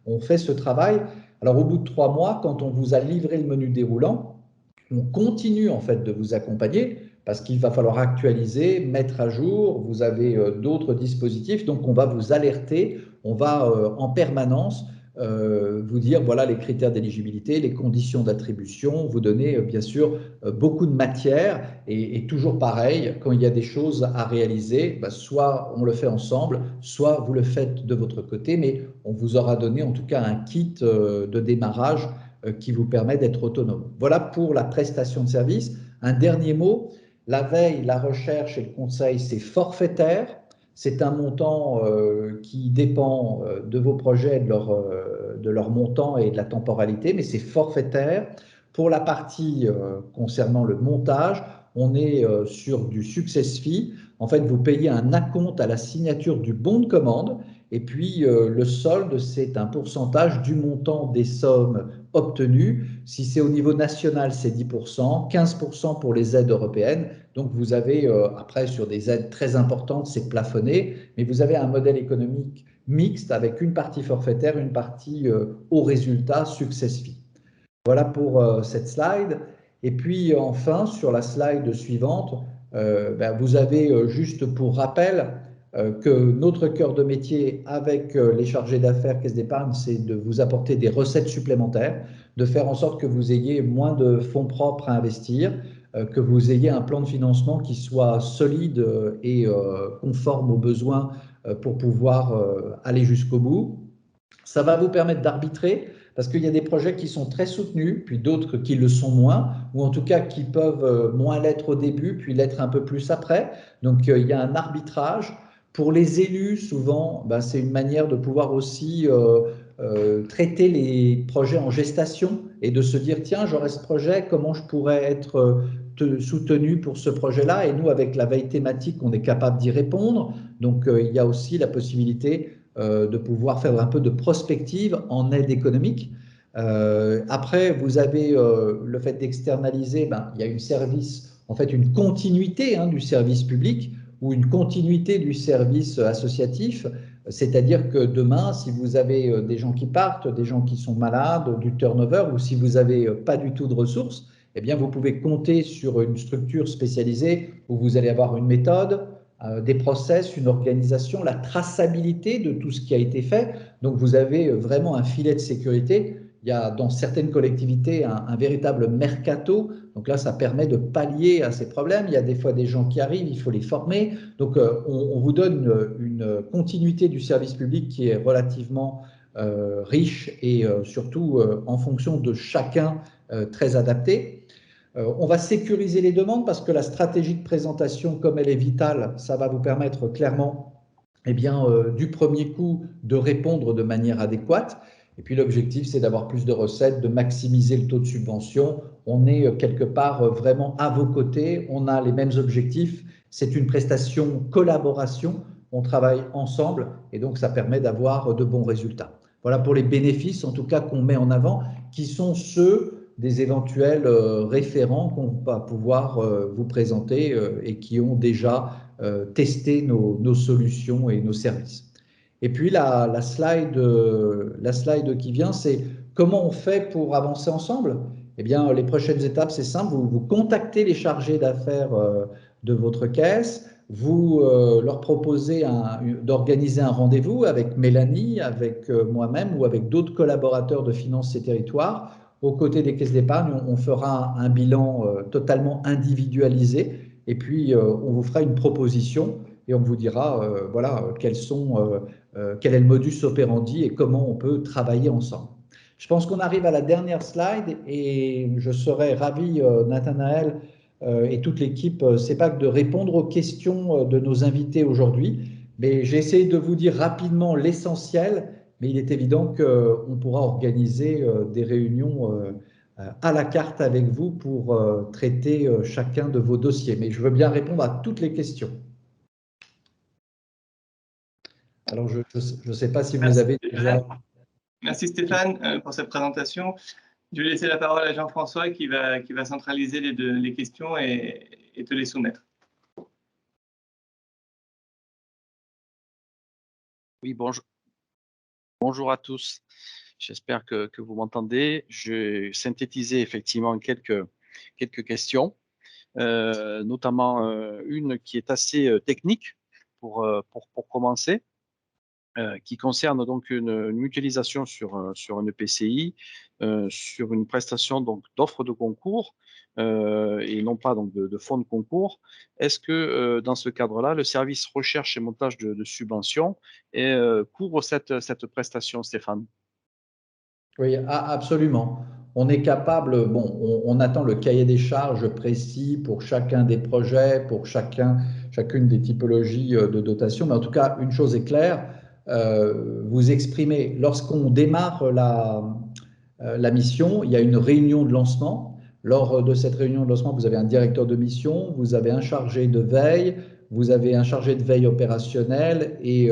on fait ce travail. Alors, au bout de 3 mois, quand on vous a livré le menu déroulant, on continue en fait de vous accompagner parce qu'il va falloir actualiser, mettre à jour. Vous avez d'autres dispositifs, donc on va vous alerter, on va en permanence vous dire voilà les critères d'éligibilité, les conditions d'attribution, vous donner bien sûr beaucoup de matière et toujours pareil, quand il y a des choses à réaliser, soit on le fait ensemble, soit vous le faites de votre côté, mais on vous aura donné en tout cas un kit de démarrage qui vous permet d'être autonome. Voilà pour la prestation de service. Un dernier mot, La veille, la recherche et le conseil, c'est forfaitaire. C'est un montant qui dépend de vos projets, de leur montant et de la temporalité, mais c'est forfaitaire. Pour la partie concernant le montage, on est sur du success fee. En fait, vous payez un acompte à la signature du bon de commande et puis le solde, c'est un pourcentage du montant des sommes obtenues. Si c'est au niveau national, c'est 10%, 15% pour les aides européennes. Donc vous avez, après sur des aides très importantes, c'est plafonné, mais vous avez un modèle économique mixte avec une partie forfaitaire, une partie au résultat, success fee. Voilà pour cette slide. Et puis enfin, sur la slide suivante, vous avez juste pour rappel que notre cœur de métier avec les chargés d'affaires Caisse d'épargne, c'est de vous apporter des recettes supplémentaires, de faire en sorte que vous ayez moins de fonds propres à investir, que vous ayez un plan de financement qui soit solide et conforme aux besoins pour pouvoir aller jusqu'au bout. Ça va vous permettre d'arbitrer parce qu'il y a des projets qui sont très soutenus, puis d'autres qui le sont moins, ou en tout cas qui peuvent moins l'être au début, puis l'être un peu plus après. Donc il y a un arbitrage. Pour les élus, souvent, c'est une manière de pouvoir aussi traiter les projets en gestation et de se dire, tiens, j'aurai ce projet, comment je pourrais être soutenu pour ce projet-là? Et nous, avec la veille thématique, on est capable d'y répondre. Donc il y a aussi la possibilité de pouvoir faire un peu de prospective en aide économique. Après, vous avez le fait d'externaliser, il y a en fait une continuité du service public ou une continuité du service associatif, c'est-à-dire que demain, si vous avez des gens qui partent, des gens qui sont malades, du turnover, ou si vous n'avez pas du tout de ressources, eh bien, vous pouvez compter sur une structure spécialisée où vous allez avoir une méthode, des process, une organisation, la traçabilité de tout ce qui a été fait. Donc, vous avez vraiment un filet de sécurité. Il y a dans certaines collectivités un véritable mercato. Donc là, ça permet de pallier à ces problèmes. Il y a des fois des gens qui arrivent, il faut les former. Donc, on vous donne une continuité du service public qui est relativement riche et surtout en fonction de chacun très adapté. On va sécuriser les demandes parce que la stratégie de présentation, comme elle est vitale, ça va vous permettre clairement du premier coup de répondre de manière adéquate. Et puis l'objectif, c'est d'avoir plus de recettes, de maximiser le taux de subvention. On est quelque part vraiment à vos côtés, on a les mêmes objectifs. C'est une prestation collaboration, on travaille ensemble et donc ça permet d'avoir de bons résultats. Voilà pour les bénéfices, en tout cas, qu'on met en avant, qui sont ceux des éventuels référents qu'on va pouvoir vous présenter et qui ont déjà testé nos solutions et nos services. Et puis la slide qui vient, c'est comment on fait pour avancer ensemble? Eh bien, les prochaines étapes, c'est simple, vous contactez les chargés d'affaires de votre caisse, vous leur proposez d'organiser un rendez-vous avec Mélanie, avec moi-même ou avec d'autres collaborateurs de Finances et Territoires. Aux côtés des caisses d'épargne, on fera un bilan totalement individualisé et puis on vous fera une proposition et on vous dira voilà, quel est le modus operandi et comment on peut travailler ensemble. Je pense qu'on arrive à la dernière slide et je serais ravi, Nathanaël et toute l'équipe CEPAC, de répondre aux questions de nos invités aujourd'hui. Mais j'ai essayé de vous dire rapidement l'essentiel, mais il est évident qu'on pourra organiser des réunions à la carte avec vous pour traiter chacun de vos dossiers. Mais je veux bien répondre à toutes les questions. Alors, je ne sais pas si vous avez déjà… Merci Stéphane pour cette présentation. Je vais laisser la parole à Jean-François qui va centraliser les questions et te les soumettre. Oui, bonjour à tous. J'espère que vous m'entendez. Je vais synthétiser effectivement quelques questions, notamment une qui est assez technique pour commencer. Qui concerne donc une mutualisation sur un EPCI, sur une prestation donc d'offre de concours et non pas donc de fonds de concours. Est-ce que dans ce cadre-là, le service recherche et montage de subventions couvre cette prestation, Stéphane? Oui, absolument. on est capable, bon, on attend le cahier des charges précis pour chacun des projets, pour chacune des typologies de dotation, mais en tout cas, une chose est claire, vous exprimez, lorsqu'on démarre la mission, il y a une réunion de lancement. Lors de cette réunion de lancement, vous avez un directeur de mission, vous avez un chargé de veille, vous avez un chargé de veille opérationnelle et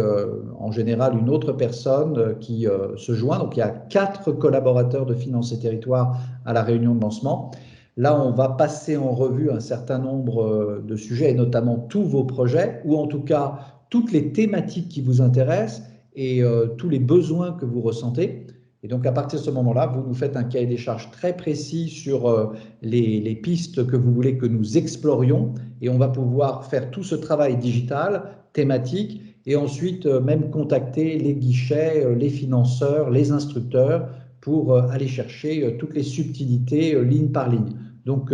en général une autre personne qui se joint. Donc il y a 4 collaborateurs de Finances et Territoires à la réunion de lancement. Là, on va passer en revue un certain nombre de sujets, et notamment tous vos projets, ou en tout cas toutes les thématiques qui vous intéressent et tous les besoins que vous ressentez. Et donc, à partir de ce moment-là, vous nous faites un cahier des charges très précis sur les pistes que vous voulez que nous explorions, et on va pouvoir faire tout ce travail digital, thématique, et ensuite même contacter les guichets, les financeurs, les instructeurs pour aller chercher toutes les subtilités ligne par ligne. Donc,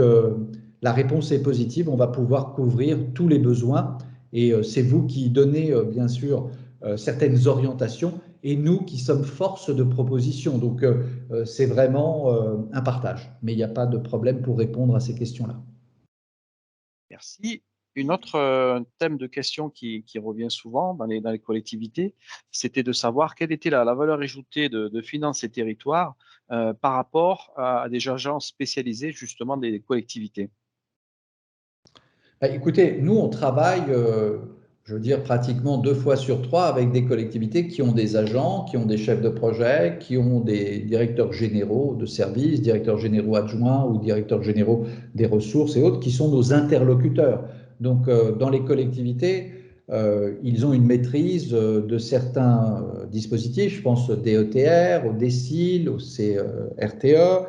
la réponse est positive, on va pouvoir couvrir tous les besoins, et c'est vous qui donnez, bien sûr, certaines orientations, et nous qui sommes force de proposition. Donc, c'est vraiment un partage. Mais il n'y a pas de problème pour répondre à ces questions-là. Merci. Une autre thème de question qui revient souvent dans les collectivités, c'était de savoir quelle était la valeur ajoutée de Finances et Territoires par rapport à des agences spécialisées justement des collectivités. Écoutez, nous, on travaille, je veux dire, pratiquement 2 fois sur 3 avec des collectivités qui ont des agents, qui ont des chefs de projet, qui ont des directeurs généraux de services, directeurs généraux adjoints ou directeurs généraux des ressources et autres, qui sont nos interlocuteurs. Donc, dans les collectivités, ils ont une maîtrise de certains dispositifs, je pense au DETR, au DECIL, au CRTE.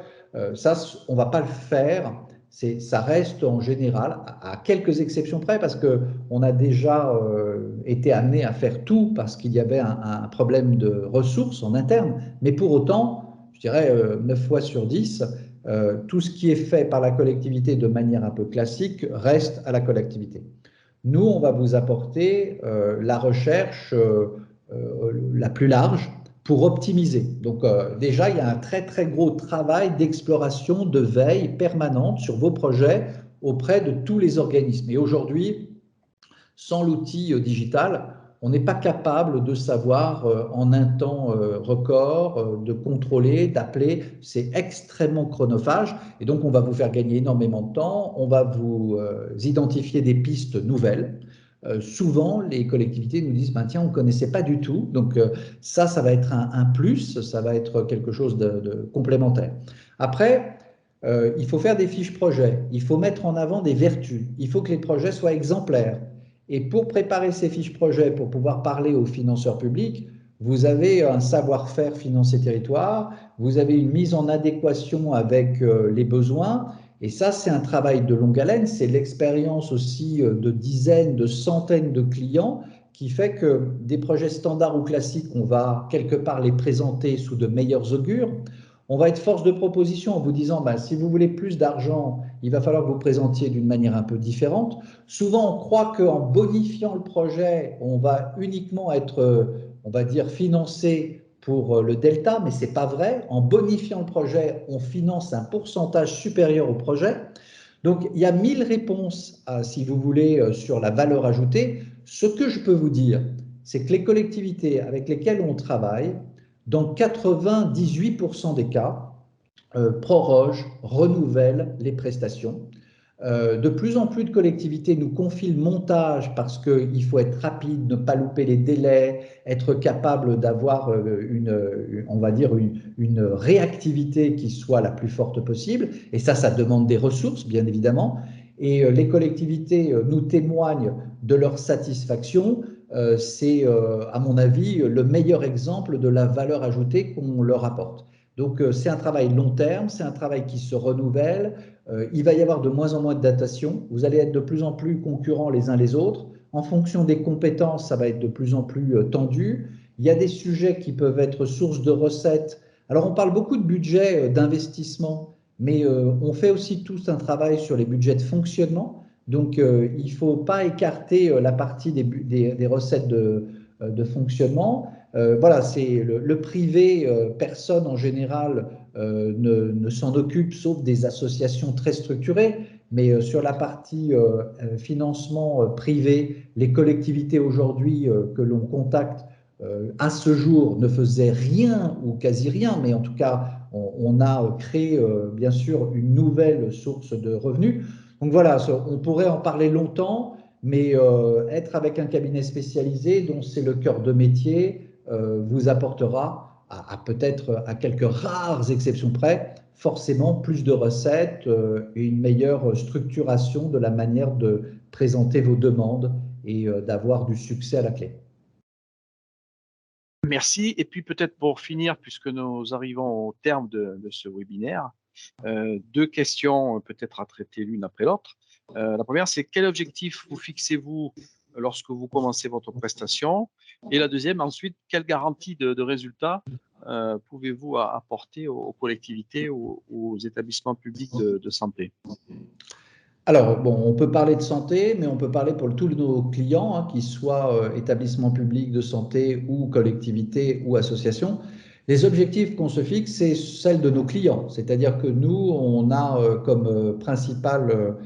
Ça, on ne va pas le faire. Ça reste en général, à quelques exceptions près, parce qu'on a déjà été amené à faire tout parce qu'il y avait un problème de ressources en interne. Mais pour autant, je dirais 9 fois sur 10, tout ce qui est fait par la collectivité de manière un peu classique reste à la collectivité. Nous, on va vous apporter la recherche la plus large pour optimiser. Donc déjà, il y a un très très gros travail d'exploration, de veille permanente sur vos projets auprès de tous les organismes. Et aujourd'hui, sans l'outil digital, on n'est pas capable de savoir en un temps record, de contrôler, d'appeler. C'est extrêmement chronophage et donc on va vous faire gagner énormément de temps. On va vous identifier des pistes nouvelles. Souvent, les collectivités nous disent tiens, on ne connaissait pas du tout. Donc ça va être un plus, ça va être quelque chose de complémentaire. Après, il faut faire des fiches projets, il faut mettre en avant des vertus, il faut que les projets soient exemplaires. Et pour préparer ces fiches projets, pour pouvoir parler aux financeurs publics, vous avez un savoir-faire Finances et Territoires, vous avez une mise en adéquation avec les besoins. Et ça, c'est un travail de longue haleine, c'est l'expérience aussi de dizaines, de centaines de clients qui fait que des projets standards ou classiques, on va quelque part les présenter sous de meilleurs augures. On va être force de proposition en vous disant si vous voulez plus d'argent, il va falloir que vous présentiez d'une manière un peu différente. Souvent, on croit qu'en bonifiant le projet, on va uniquement être, on va dire, financé pour le delta, mais ce n'est pas vrai. En bonifiant le projet, on finance un pourcentage supérieur au projet. Donc, il y a 1000 réponses, si vous voulez, sur la valeur ajoutée. Ce que je peux vous dire, c'est que les collectivités avec lesquelles on travaille, dans 98% des cas, prorogent, renouvellent les prestations. De plus en plus de collectivités nous confient le montage parce qu'il faut être rapide, ne pas louper les délais, être capable d'avoir on va dire une réactivité qui soit la plus forte possible. Et ça demande des ressources, bien évidemment. Et les collectivités nous témoignent de leur satisfaction. C'est, à mon avis, le meilleur exemple de la valeur ajoutée qu'on leur apporte. Donc, c'est un travail long terme, c'est un travail qui se renouvelle. Il va y avoir de moins en moins de datation. Vous allez être de plus en plus concurrents les uns les autres. En fonction des compétences, ça va être de plus en plus tendu. Il y a des sujets qui peuvent être source de recettes. Alors, on parle beaucoup de budget d'investissement, mais on fait aussi tous un travail sur les budgets de fonctionnement. Donc, il ne faut pas écarter la partie des recettes de fonctionnement. Voilà, c'est le privé, personne en général ne s'en occupent, sauf des associations très structurées. Mais sur la partie financement privé, les collectivités aujourd'hui que l'on contacte à ce jour ne faisaient rien ou quasi rien, mais en tout cas, on a créé bien sûr une nouvelle source de revenus. Donc voilà, on pourrait en parler longtemps, mais être avec un cabinet spécialisé dont c'est le cœur de métier vous apportera, peut-être à quelques rares exceptions près, forcément plus de recettes et une meilleure structuration de la manière de présenter vos demandes et d'avoir du succès à la clé. Merci. Et puis peut-être pour finir, puisque nous arrivons au terme de ce webinaire, 2 questions peut-être à traiter l'une après l'autre. La première, c'est quel objectif vous fixez-vous lorsque vous commencez votre prestation? Et la deuxième, ensuite, quelle garantie de résultat pouvez-vous apporter aux collectivités ou aux établissements publics de santé? Alors, bon, on peut parler de santé, mais on peut parler pour tous nos clients, hein, qu'ils soient établissements publics de santé ou collectivités ou associations. Les objectifs qu'on se fixe, c'est celles de nos clients. C'est-à-dire que nous, on a comme principal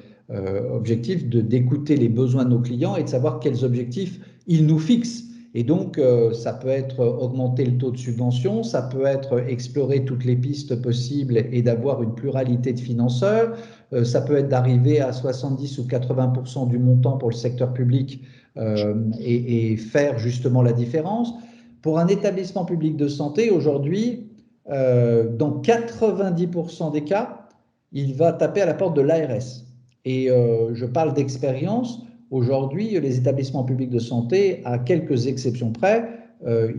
objectif d'écouter les besoins de nos clients et de savoir quels objectifs ils nous fixent. Et donc, ça peut être augmenter le taux de subvention, ça peut être explorer toutes les pistes possibles et d'avoir une pluralité de financeurs, ça peut être d'arriver à 70 ou 80% du montant pour le secteur public et faire justement la différence. Pour un établissement public de santé, aujourd'hui, dans 90% des cas, il va taper à la porte de l'ARS. Et je parle d'expérience. Aujourd'hui, les établissements publics de santé, à quelques exceptions près,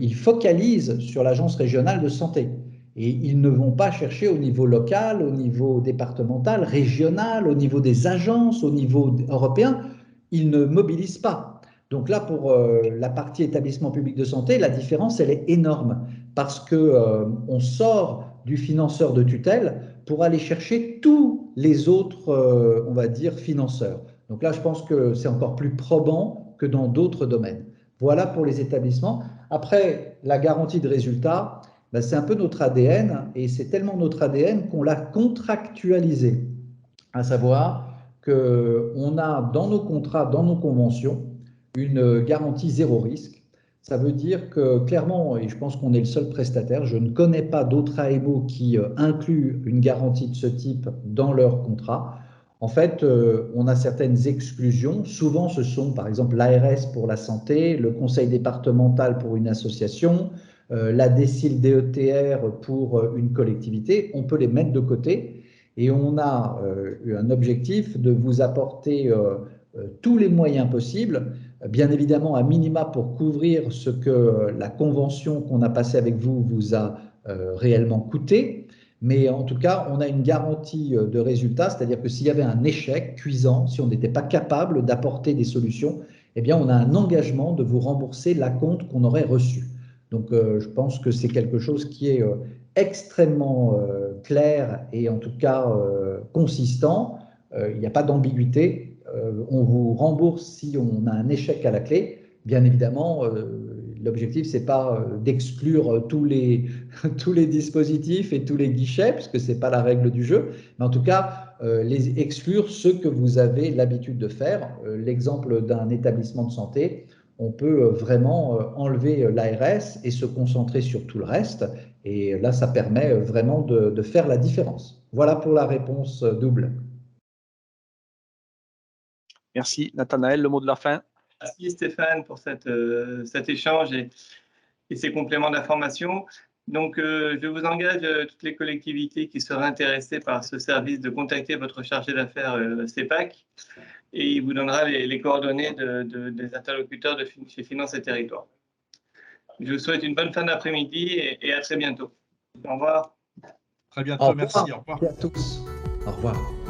ils focalisent sur l'agence régionale de santé. Et ils ne vont pas chercher au niveau local, au niveau départemental, régional, au niveau des agences, au niveau européen. Ils ne mobilisent pas. Donc là, pour la partie établissement public de santé, la différence, elle est énorme parce qu'on sort du financeur de tutelle pour aller chercher tous les autres, on va dire, financeurs. Donc là, je pense que c'est encore plus probant que dans d'autres domaines. Voilà pour les établissements. Après, la garantie de résultat, ben, c'est un peu notre ADN et c'est tellement notre ADN qu'on l'a contractualisé. À savoir qu'on a dans nos contrats, dans nos conventions, une garantie zéro risque. Ça veut dire que clairement, et je pense qu'on est le seul prestataire, je ne connais pas d'autres AMO qui incluent une garantie de ce type dans leur contrat. En fait, on a certaines exclusions. Souvent, ce sont par exemple l'ARS pour la santé, le conseil départemental pour une association, la DECIL DETR pour une collectivité. On peut les mettre de côté et on a un objectif de vous apporter tous les moyens possibles, bien évidemment à minima pour couvrir ce que la convention qu'on a passée avec vous vous a réellement coûté. Mais en tout cas, on a une garantie de résultat, c'est-à-dire que s'il y avait un échec cuisant, si on n'était pas capable d'apporter des solutions, eh bien, on a un engagement de vous rembourser l'acompte qu'on aurait reçu. Donc, je pense que c'est quelque chose qui est extrêmement clair et en tout cas consistant. Il n'y a pas d'ambiguïté. On vous rembourse si on a un échec à la clé. Bien évidemment, l'objectif, ce n'est pas d'exclure tous les dispositifs et tous les guichets, puisque ce n'est pas la règle du jeu, mais en tout cas, les exclure ceux que vous avez l'habitude de faire. L'exemple d'un établissement de santé, on peut vraiment enlever l'ARS et se concentrer sur tout le reste. Et là, ça permet vraiment de faire la différence. Voilà pour la réponse double. Merci. Nathanaël, le mot de la fin. Merci Stéphane pour cet échange et ces compléments d'information. Donc, je vous engage, toutes les collectivités qui seraient intéressées par ce service, de contacter votre chargé d'affaires CEPAC et il vous donnera les coordonnées des interlocuteurs de chez Finances et Territoires. Je vous souhaite une bonne fin d'après-midi et à très bientôt. Au revoir. Très bientôt, merci. Au revoir. Merci à tous. Au revoir.